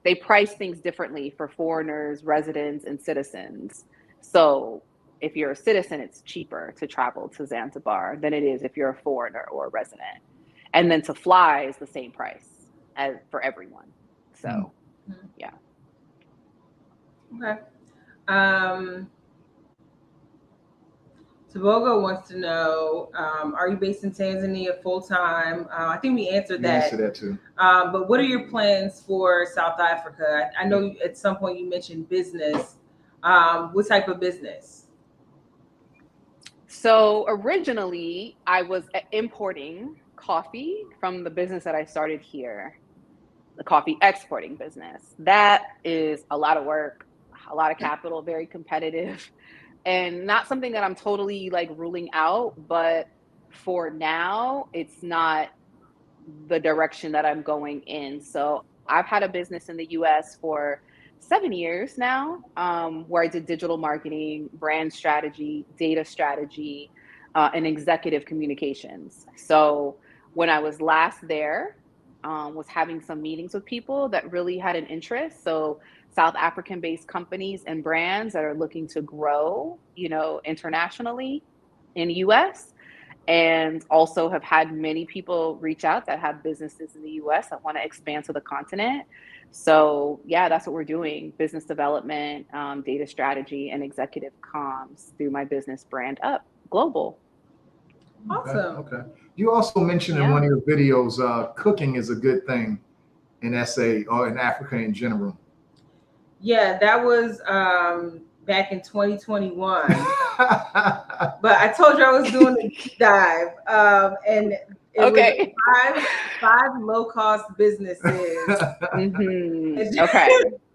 They price things differently for foreigners, residents, and citizens. So if you're a citizen, it's cheaper to travel to Zanzibar than it is if you're a foreigner or a resident. And then to fly is the same price as for everyone. So, yeah.
Okay. Tobogo wants to know, are you based in Tanzania full time? I think we answered that.
We answered that too.
But what are your plans for South Africa? I know at some point you mentioned business. What type of business?
So originally, I was importing coffee from the business that I started here, the coffee exporting business. That is a lot of work, a lot of capital, very competitive, and not something that I'm totally ruling out. But for now, it's not the direction that I'm going in. So I've had a business in the US for 7 years now, where I did digital marketing, brand strategy, data strategy, and executive communications. So when I was last there, was having some meetings with people that really had an interest. So South African-based companies and brands that are looking to grow, internationally in the US. And also have had many people reach out that have businesses in the US that want to expand to the continent. So yeah, that's what we're doing: business development, data strategy, and executive comms through my business Brand Up Global.
Awesome.
Okay. You also mentioned in one of your videos, cooking is a good thing in SA or in Africa in general.
Yeah, that was back in 2021. But I told you I was doing a deep dive, and it was five low-cost businesses.
Mm-hmm. Okay.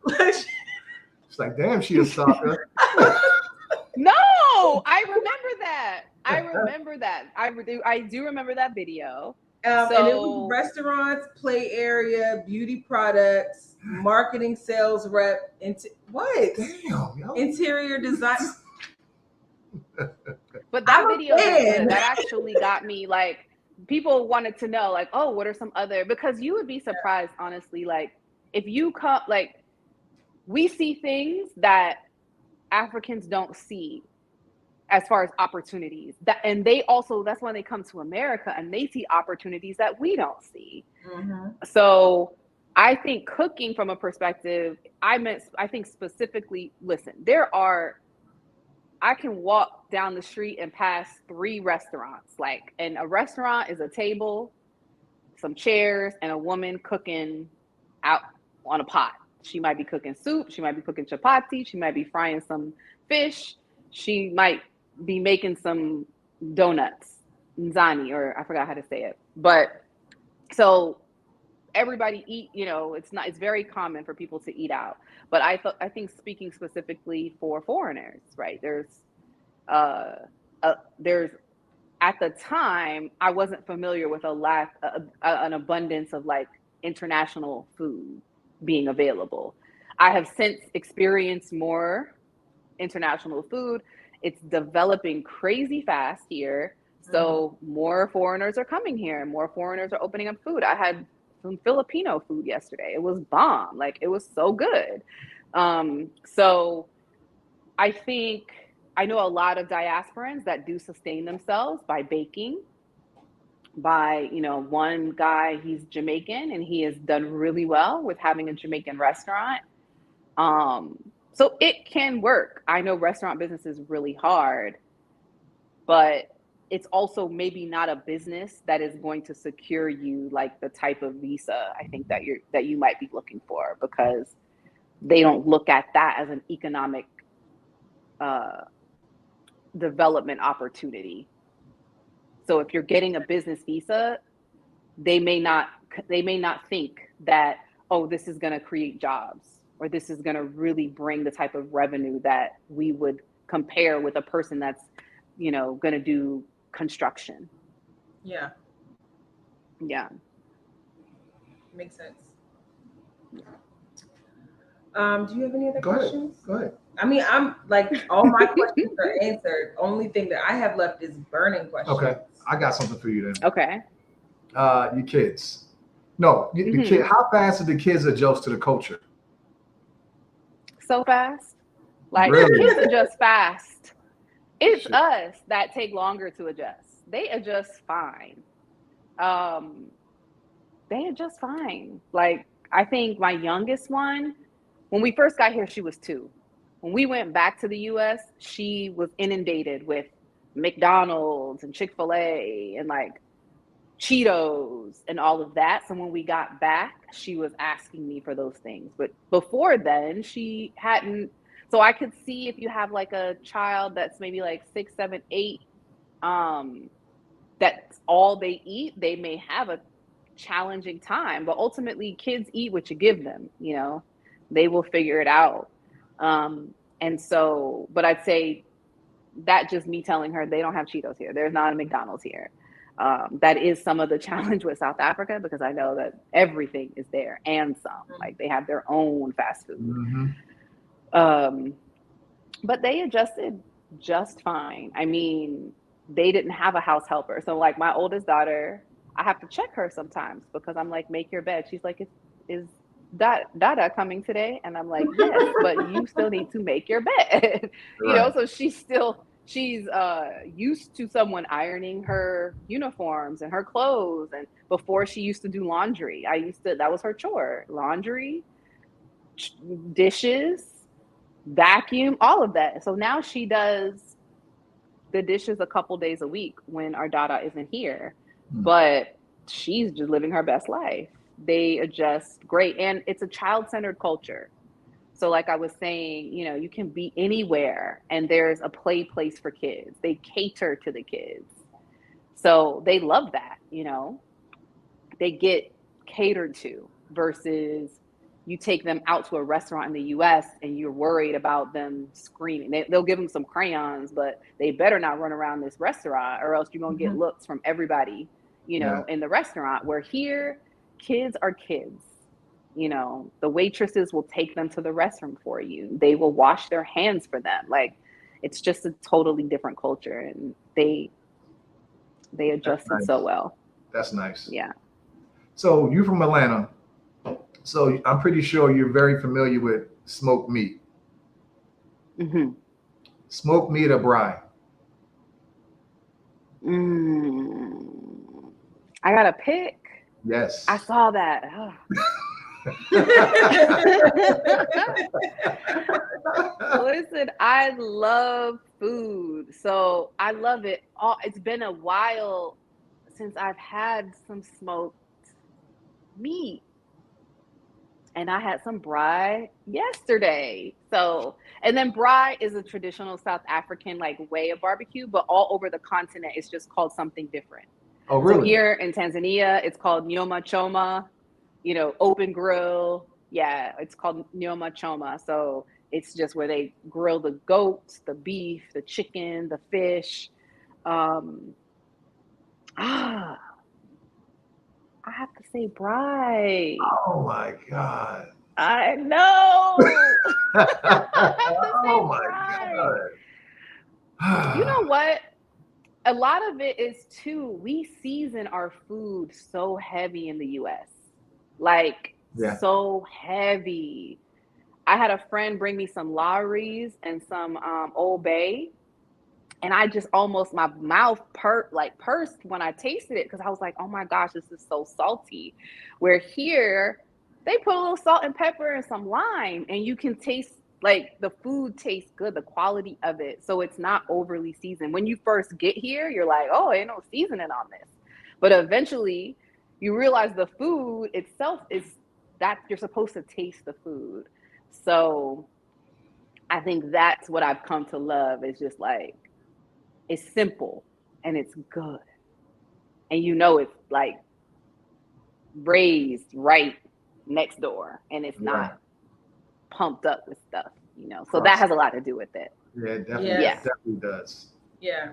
It's like, damn, she a stalker.
No, I remember that. I do remember that video.
And it was restaurants, play area, beauty products, marketing, sales rep, interior design.
But that video was good. That actually got me people wanted to know oh, what are some other, because you would be surprised, honestly, if you come, we see things that Africans don't see. as far as opportunities. And they also, that's when they come to America and they see opportunities that we don't see. Mm-hmm. So I think cooking from a perspective, I think specifically, listen, I can walk down the street and pass 3 restaurants. Like, and a restaurant is a table, some chairs, and a woman cooking out on a pot. She might be cooking soup. She might be cooking chapati. She might be frying some fish. She might be making some donuts, nzani, or I forgot how to say it. But so everybody eat, it's very common for people to eat out. But I think speaking specifically for foreigners, right? There's at the time I wasn't familiar with an abundance of like international food being available. I have since experienced more international food. It's developing crazy fast here. So more foreigners are coming here and more foreigners are opening up food. I had some Filipino food yesterday. It was bomb. Like, it was so good. So I think I know a lot of diasporans that do sustain themselves by baking. By, one guy, he's Jamaican and he has done really well with having a Jamaican restaurant. So it can work. I know restaurant business is really hard, but it's also maybe not a business that is going to secure you like the type of visa I think that you might be looking for, because they don't look at that as an economic development opportunity. So if you're getting a business visa, they may not think that, oh, this is going to create jobs, or this is going to really bring the type of revenue that we would compare with a person that's, going to do construction.
Yeah.
Yeah.
Makes sense. Do you have any other questions?
Go ahead.
I mean, I'm like, all my questions are answered. Only thing that I have left is burning questions.
Okay. I got something for you then.
Okay.
Your kids. No, the kid. How fast did the kids adjust to the culture?
So fast. Like,
really?
Kids adjust fast. It's us that take longer to adjust. They adjust fine. They adjust fine. Like, I think my youngest one, when we first got here, she was 2. When we went back to the US, she was inundated with McDonald's and Chick-fil-A and like Cheetos and all of that. So when we got back, she was asking me for those things. But before then, she hadn't. So I could see if you have like a child that's maybe like 6, 7, 8, that's all they eat, they may have a challenging time. But ultimately, kids eat what you give them, they will figure it out. And so, but I'd say that just me telling her they don't have Cheetos here. There's not a McDonald's here. That is some of the challenge with South Africa, because I know that everything is there and some, like they have their own fast food. Mm-hmm. But they adjusted just fine. I mean, they didn't have a house helper. So like my oldest daughter, I have to check her sometimes because I'm like, make your bed. She's like, is Dada coming today? And I'm like, yes, but you still need to make your bed. Right. So she's used to someone ironing her uniforms and her clothes. And before, she used to do laundry. That was her chore: laundry, dishes, vacuum, all of that. So now she does the dishes a couple days a week when our Dada isn't here. But she's just living her best life. They adjust great. And it's a child-centered culture. So like I was saying, you can be anywhere and there's a place for kids. They cater to the kids. So they love that, they get catered to, versus you take them out to a restaurant in the US and you're worried about them screaming. They'll give them some crayons, but they better not run around this restaurant, or else you're going to get looks from everybody, in the restaurant. Where here, kids are kids. The waitresses will take them to the restroom for you. They will wash their hands for them. Like, it's just a totally different culture, and they adjusted so well.
That's nice.
Yeah.
So you're from Atlanta. So I'm pretty sure you're very familiar with smoked meat. Mm-hmm. Smoked meat or braai?
I got to pick.
Yes.
I saw that. Listen, I love food. So I love it. It's been a while since I've had some smoked meat. And I had some braai yesterday. So, and then braai is a traditional South African like way of barbecue, but all over the continent, it's just called something different.
Oh, really?
So here in Tanzania, it's called nyama choma, open grill. Yeah, it's called nyama choma. So it's just where they grill the goats, the beef, the chicken, the fish. Um, I have to say braai.
Oh my God.
I know.
Oh my
God. You know
God.
what? A lot of it is too, we season our food so heavy in the US. Like so heavy. I had a friend bring me some Lowry's and some Old Bay. And I just almost, my mouth pursed when I tasted it because I was like, oh my gosh, this is so salty. Where here, they put a little salt and pepper and some lime, and you can taste like the food tastes good, the quality of it. So it's not overly seasoned. When you first get here, you're like, oh, ain't no seasoning on this. But eventually, you realize the food itself is that you're supposed to taste the food. So I think that's what I've come to love is just like, it's simple and it's good. And it's like raised right next door and it's not pumped up with stuff, So that has a lot to do with it.
Yeah, it definitely does.
Yeah.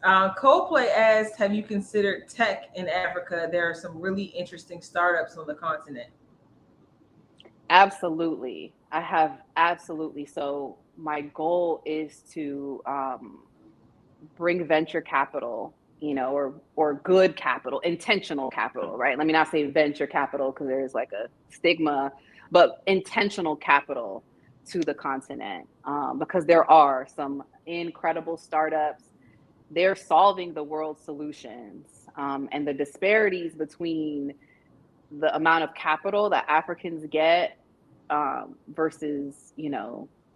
Coldplay asked, have you considered tech in Africa? There are some really interesting startups on the continent.
Absolutely. I have absolutely. So my goal is to bring venture capital, or good capital, intentional capital, right? Let me not say venture capital because there's like a stigma, but intentional capital to the continent because there are some incredible startups. They're solving the world's solutions, and the disparities between the amount of capital that Africans get versus,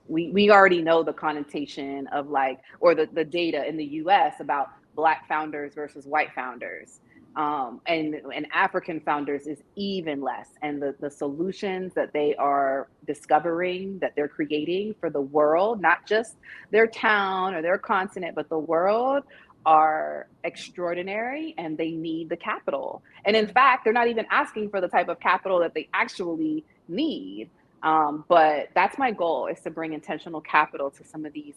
we already know the connotation of or the data in the US about Black founders versus white founders. And African founders is even less. And the solutions that they are discovering, that they're creating for the world, not just their town or their continent, but the world, are extraordinary, and they need the capital. And in fact, they're not even asking for the type of capital that they actually need. But that's my goal, is to bring intentional capital to some of these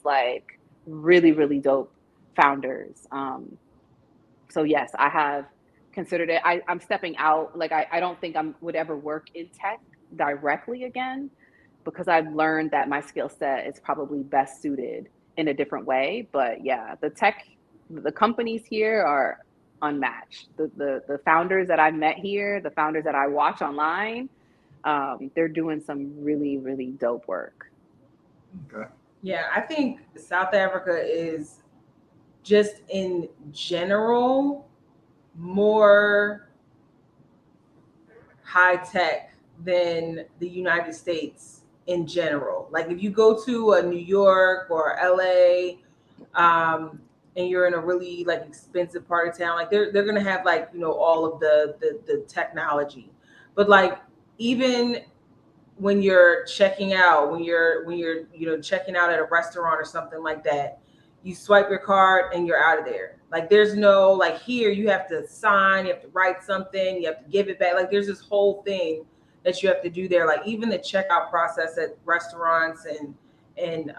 really, really dope founders. So yes, I have considered it. I'm stepping out. I don't think I would ever work in tech directly again, because I've learned that my skill set is probably best suited in a different way. But yeah, the companies here are unmatched. The founders that I've met here, the founders that I watch online, they're doing some really, really dope work.
Okay.
Yeah, I think South Africa is just in general more high tech than the United States in general. Like if you go to a New York or LA, and you're in a really expensive part of town, they're gonna have all of the technology. But even when you're checking out, when you're checking out at a restaurant or something like that, you swipe your card and you're out of there. There's no here you have to sign, you have to write something, you have to give it back. There's this whole thing that you have to do there. Even the checkout process at restaurants and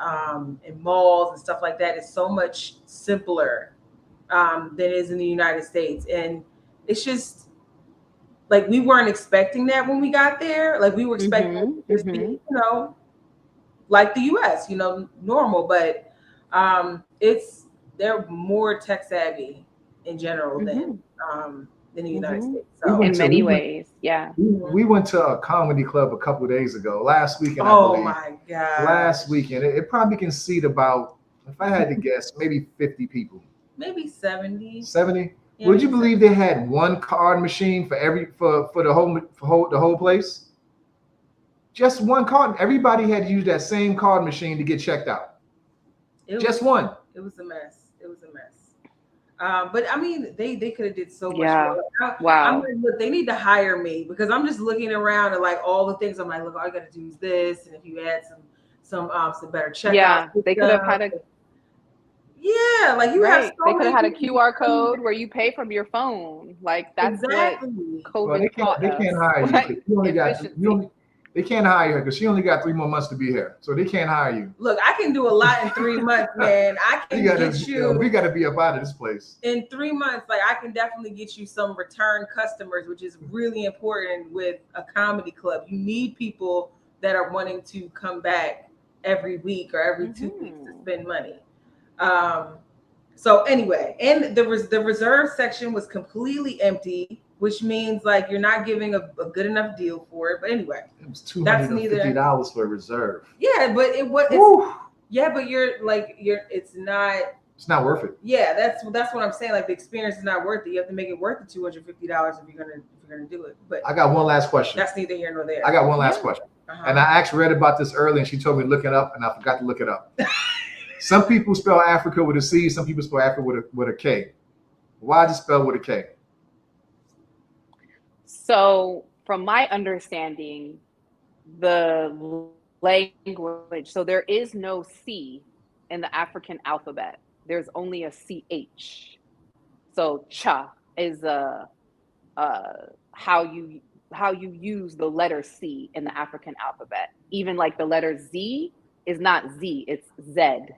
malls and stuff like that is so much simpler than it is in the United States. And it's just we weren't expecting that when we got there. We were expecting it to be, like the US, normal, but they're more tech savvy in general than the United States. So
in many ways, yeah.
We went to a comedy club a couple of days ago, last weekend.
Oh my God!
Last weekend, it probably can seat about, if I had to guess, maybe 50 people.
maybe 70.
70.
Yeah,
Would you
maybe
believe they had one card machine for the whole place? Just one card. Everybody had to use that same card machine to get checked out. Just one.
It was a mess. It was a mess. But I mean, they could have did so much
Yeah.
more. I'm
Wow.
like, look, they need to hire me because I'm just looking around at like all the things. I'm like, look, all you got to do is this, and if you add some better checkout
Yeah. They could have
system,
had a
yeah, like you have
right.
so
They could
many
have had a
people
QR code where you pay from your phone. Like that's what
exactly.
Well,
COVID taught
they
us.
can't hire you
Like
because you only got
efficiency.
they can't hire her because she only got 3 more months to be here, so they can't hire you.
Look, I can do a lot in 3 months, man. I can get you.
We got to be up out of this place
In 3 months. Like I can definitely get you some return customers, which is really important with a comedy club. You need people that are wanting to come back every week or every 2 weeks to spend money. So anyway, and the reserve section was completely empty, which means like you're not giving a good enough deal for it. But anyway,
it was $250 for a reserve.
Yeah, but yeah, but it's
not worth it.
Yeah, that's what I'm saying. Like the experience is not worth it. You have to make it worth the $250 if you're gonna do it. But
I got one last question.
That's neither here nor there.
I got one last question. And I actually read about this earlier, and she told me to look it up, and I forgot to look it up. Some people spell Africa with a C. Some people spell Africa with a K. Why is it spelled with a K?
So, from my understanding, the language, so there is no C in the African alphabet. There's only a CH. So cha is how you use the letter C in the African alphabet. Even like the letter Z is not Z, it's Z.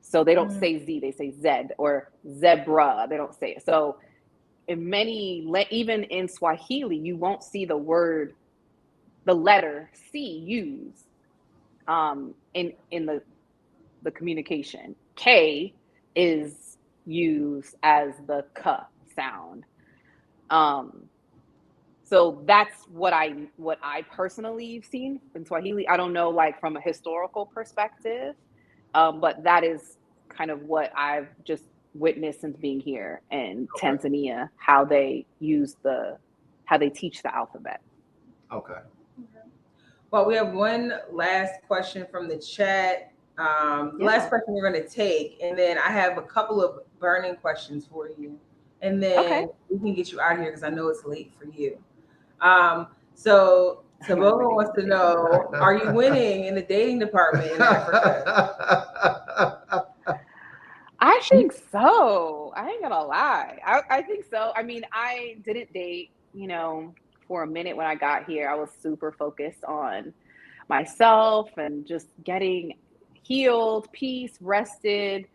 So they don't say Z, they say Z, or zebra, they don't say it. So in even in Swahili, you won't see the letter C used in the communication. K is used as the K sound. So that's what I personally have seen in Swahili. I don't know, like from a historical perspective, but that is kind of what I've just witnessed since being here in Tanzania, how they teach the alphabet.
Okay.
Well, we have one last question from the chat. Last question we're going to take, and then I have a couple of burning questions for you, and then we can get you out of here because I know it's late for you. So Taboga wants to know, are you winning in the dating department in Africa?
I think so. I ain't gonna lie. I think so. I mean, I didn't date, for a minute when I got here. I was super focused on myself and just getting healed, peace, rested.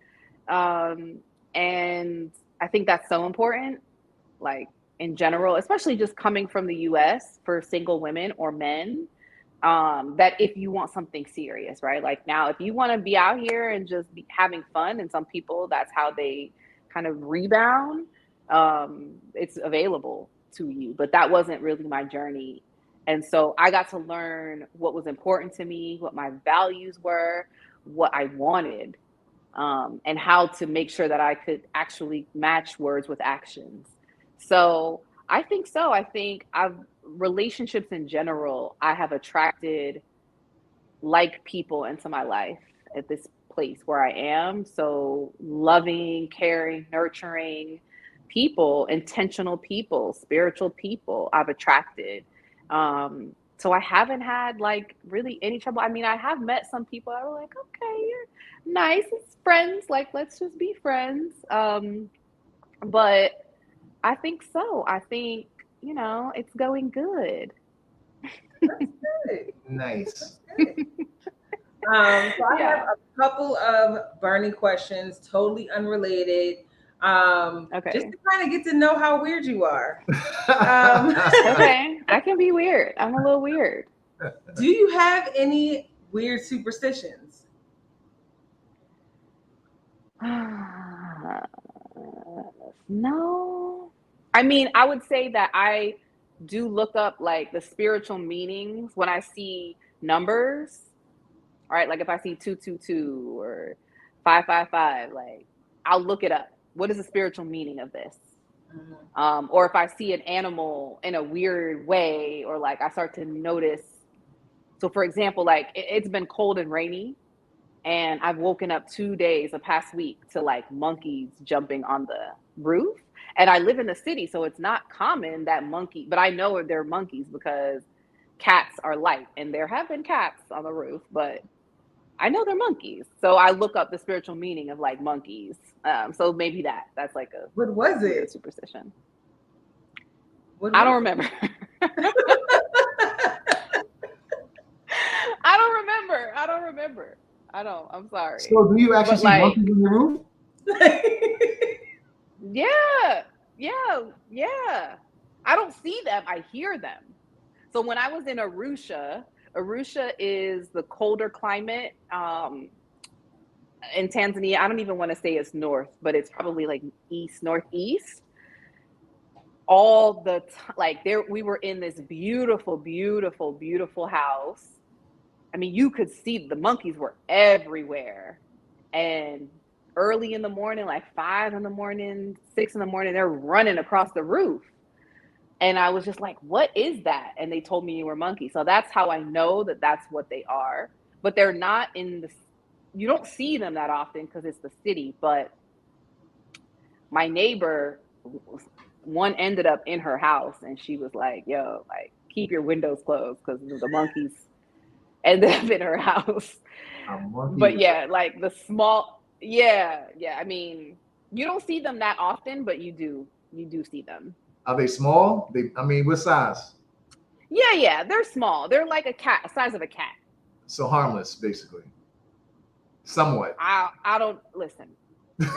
And I think that's so important, like in general, especially just coming from the US for single women or men, that if you want something serious, right? Like now, if you want to be out here and just be having fun, and some people, that's how they kind of rebound, it's available to you. But that wasn't really my journey. And so I got to learn what was important to me, what my values were, what I wanted, and how to make sure that I could actually match words with actions. So I think so. I think relationships in general, I have attracted like people into my life at this place where I am. So loving, caring, nurturing people, intentional people, spiritual people I've attracted. So I haven't had like really any trouble. I mean, I have met some people that were like, okay, you're nice, it's friends, like let's just be friends. But I think so. I think, it's going good.
That's good.
Nice.
That's good. So I have a couple of burning questions, totally unrelated. Just to kind of get to know how weird you are.
Okay, I can be weird. I'm a little weird.
Do you have any weird superstitions?
No. I mean, I would say that I do look up like the spiritual meanings when I see numbers. All right, like if I see 222 or 555, like I'll look it up what is the spiritual meaning of this?
Mm-hmm.
Or if I see an animal in a weird way, or like I start to notice. So for example, like it's been cold and rainy, and I've woken up 2 days the past week to like monkeys jumping on the roof. And I live in the city, so it's not common that monkey, but I know they're monkeys because cats are light, and there have been cats on the roof, but I know they're monkeys. So I look up the spiritual meaning of like monkeys. So maybe that's like a
What was
weird
it?
superstition.
What
I
was
don't remember. I don't remember. I don't remember. I don't. I'm sorry.
So do you actually
But
see
like,
monkeys on your roof?
yeah, yeah. I don't see them. I hear them. So when I was in Arusha, Arusha is the colder climate in Tanzania. I don't even want to say it's north, but it's probably like east, northeast. All the like there, we were in this beautiful, beautiful, beautiful house. I mean, you could see the monkeys were everywhere. And early in the morning, like 5 in the morning, 6 in the morning, they're running across the roof. And I was just like, what is that? And they told me you were monkeys. So that's how I know that that's what they are. But they're not in the, you don't see them that often because it's the city. But my neighbor, one ended up in her house, and she was like, yo, like, keep your windows closed because the monkeys ended up in her house.
A monkey
But
was
yeah, like the small, yeah. I mean, you don't see them that often, but you do see them.
Are they small? I mean, what size?
Yeah, they're small. They're like a cat, the size of a cat.
So harmless, basically. Somewhat.
I don't listen. Right.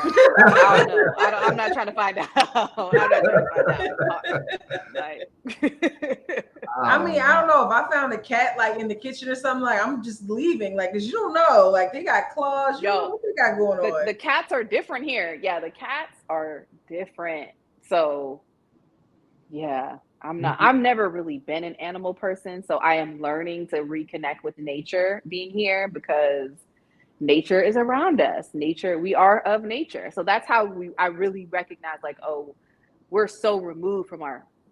I don't know. I'm not trying to find out. I'm not trying to find out. Like,
I mean, I don't know if I found a cat like in the kitchen or something. Like I'm just leaving, like, cause you don't know. Like they got claws. You don't know what they got going on.
The cats are different here. Yeah, the cats are different. So yeah, I've never really been an animal person, so I am learning to reconnect with nature being here because nature is around us. Nature, we are of nature. So that's how I really recognize like, oh, we're so removed from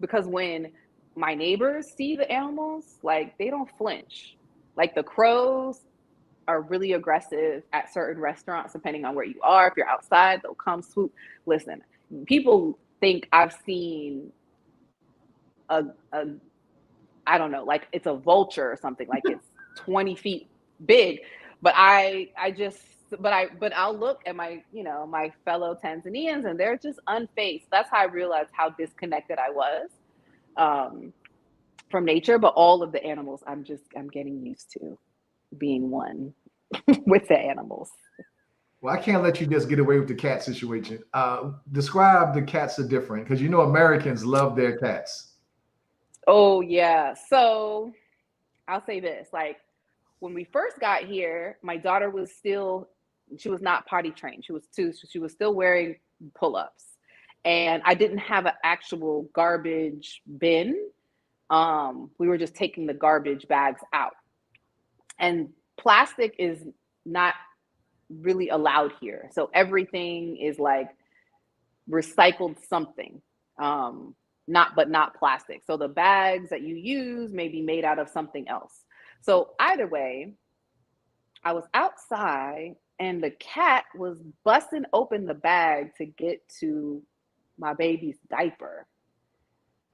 because when my neighbors see the animals, like they don't flinch. Like the crows are really aggressive at certain restaurants, depending on where you are. If you're outside, they'll come swoop. Listen, people think I've seen a I don't know, like it's a vulture or something, like it's 20 feet big. But I'll look at my fellow Tanzanians, and they're just unfazed. That's how I realized how disconnected I was from nature. But all of the animals, I'm getting used to being one with the animals.
Well, I can't let you just get away with the cat situation. Describe the cats are different because Americans love their cats.
Oh yeah. So I'll say this, like when we first got here, my daughter she was not potty trained. She was two, so she was still wearing pull-ups. And I didn't have an actual garbage bin. We were just taking the garbage bags out. And plastic is not really allowed here. So everything is like recycled something. Not plastic. So the bags that you use may be made out of something else. So either way, I was outside and the cat was busting open the bag to get to my baby's diaper.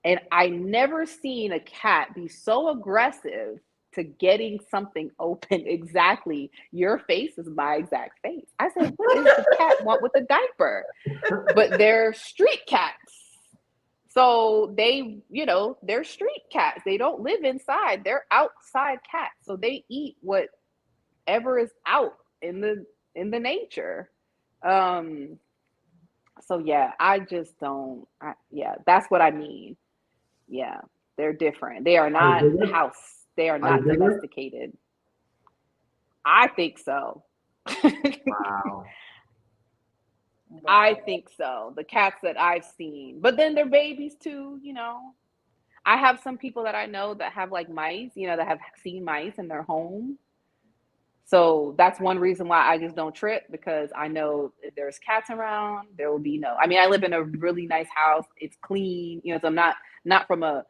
And I never seen a cat be so aggressive to getting something open. Exactly. Your face is my exact face. I said, what does the cat want with a diaper? But they're street cats. So they're street cats. They don't live inside. They're outside cats. So they eat whatever is out in the nature. So yeah, I just don't. That's what I mean. Yeah, they're different. They are not house. They are not domesticated. I think so.
Wow.
I think so. The cats that I've seen, but then they're babies too. I have some people that I know that have like mice. That have seen mice in their home. So that's one reason why I just don't trip, because I know if there's cats around, there will be no. I mean, I live in a really nice house. It's clean, so I'm not from a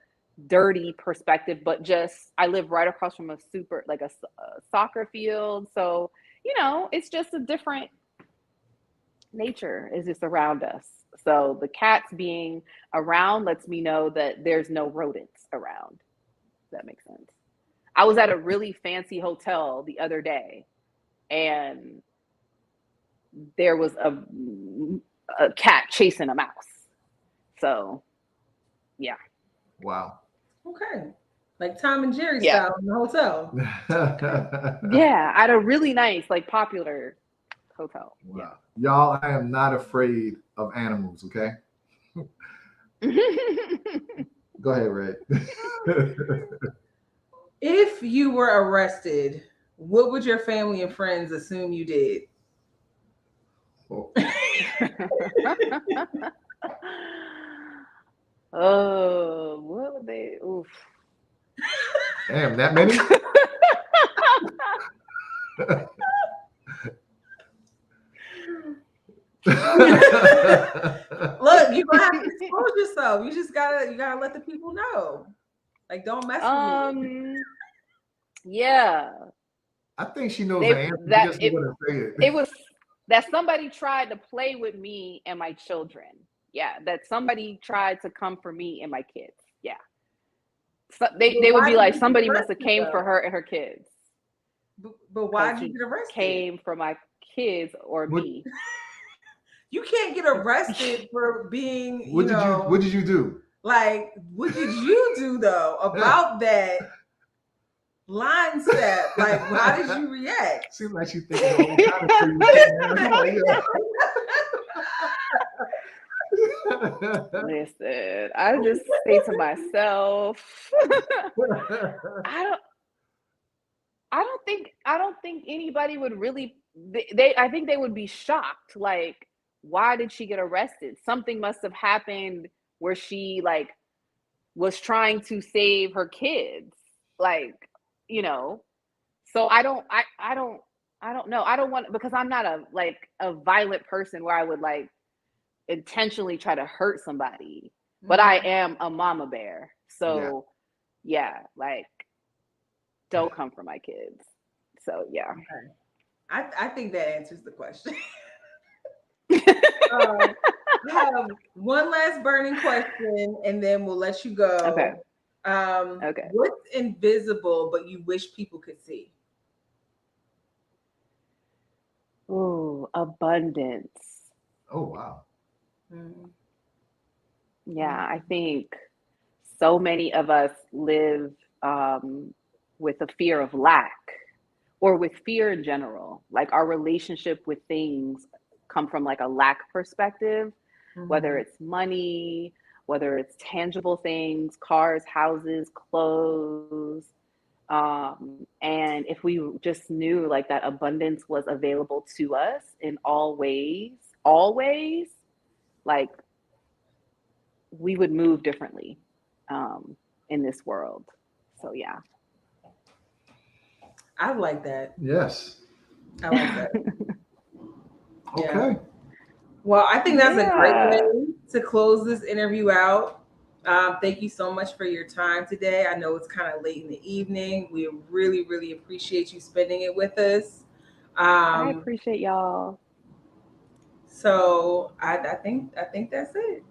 dirty perspective, but just I live right across from a soccer field. So, it's just a different nature is just around us. So the cats being around lets me know that there's no rodents around. Does that make sense? I was at a really fancy hotel the other day, and there was a cat chasing a mouse. So, yeah.
Wow.
Okay. Like Tom and Jerry style in the hotel.
Yeah, at a really nice, popular hotel.
Wow.
Yeah.
Y'all, I am not afraid of animals, okay? Go ahead, Red.
If you were arrested, what would your family and friends assume you did?
Oh,
what would they? Oof.
damn, that many?
Look, you're gonna have to expose yourself. You gotta let the people know. Like, don't mess with me.
Yeah.
I think she knows the answer. Just want to say it.
It was that somebody tried to play with me and my children. Yeah, that somebody tried to come for me and my kids. Yeah. So they would be like, somebody must have came for her and her kids.
But why did you get arrested?
Came for my kids or me.
You can't get arrested for being,
What did you do?
Like, what did you do though about that line step? Like, how did you react?
Seems like you think all kind of
Listen, I just say to myself, I don't think anybody would really. I think they would be shocked. Like, why did she get arrested? Something must have happened where she was trying to save her kids. So I don't know. I don't want, because I'm not a violent person where I would intentionally try to hurt somebody, but I am a mama bear. So yeah, don't come for my kids. So yeah.
Okay. I think that answers the question. I have one last burning question, and then we'll let you go.
Okay.
Okay. What's invisible but you wish people could see?
Oh, abundance.
Oh, wow.
Yeah, I think so many of us live with a fear of lack, or with fear in general. Like, our relationship with things come from a lack perspective, whether it's money, whether it's tangible things, cars, houses, clothes. And if we just knew that abundance was available to us in all ways, always, we would move differently in this world. So yeah.
I like that.
Yes.
I like that.
Okay.
Well, I think that's a great way to close this interview out. Thank you so much for your time today. I know it's kind of late in the evening. We really, really appreciate you spending it with us.
I appreciate y'all.
So I think that's it.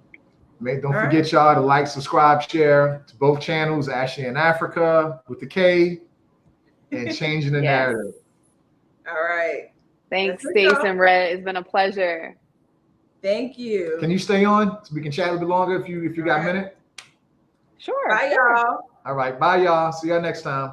Don't forget y'all to like, subscribe, share to both channels, Ashley in Africa with the K, and Changing the Narrative.
All right.
Thanks, Stace and Red. It's been a pleasure.
Thank you.
Can you stay on so we can chat a little bit longer if you got a minute?
Sure.
Bye, y'all.
All right. Bye, y'all. See y'all next time.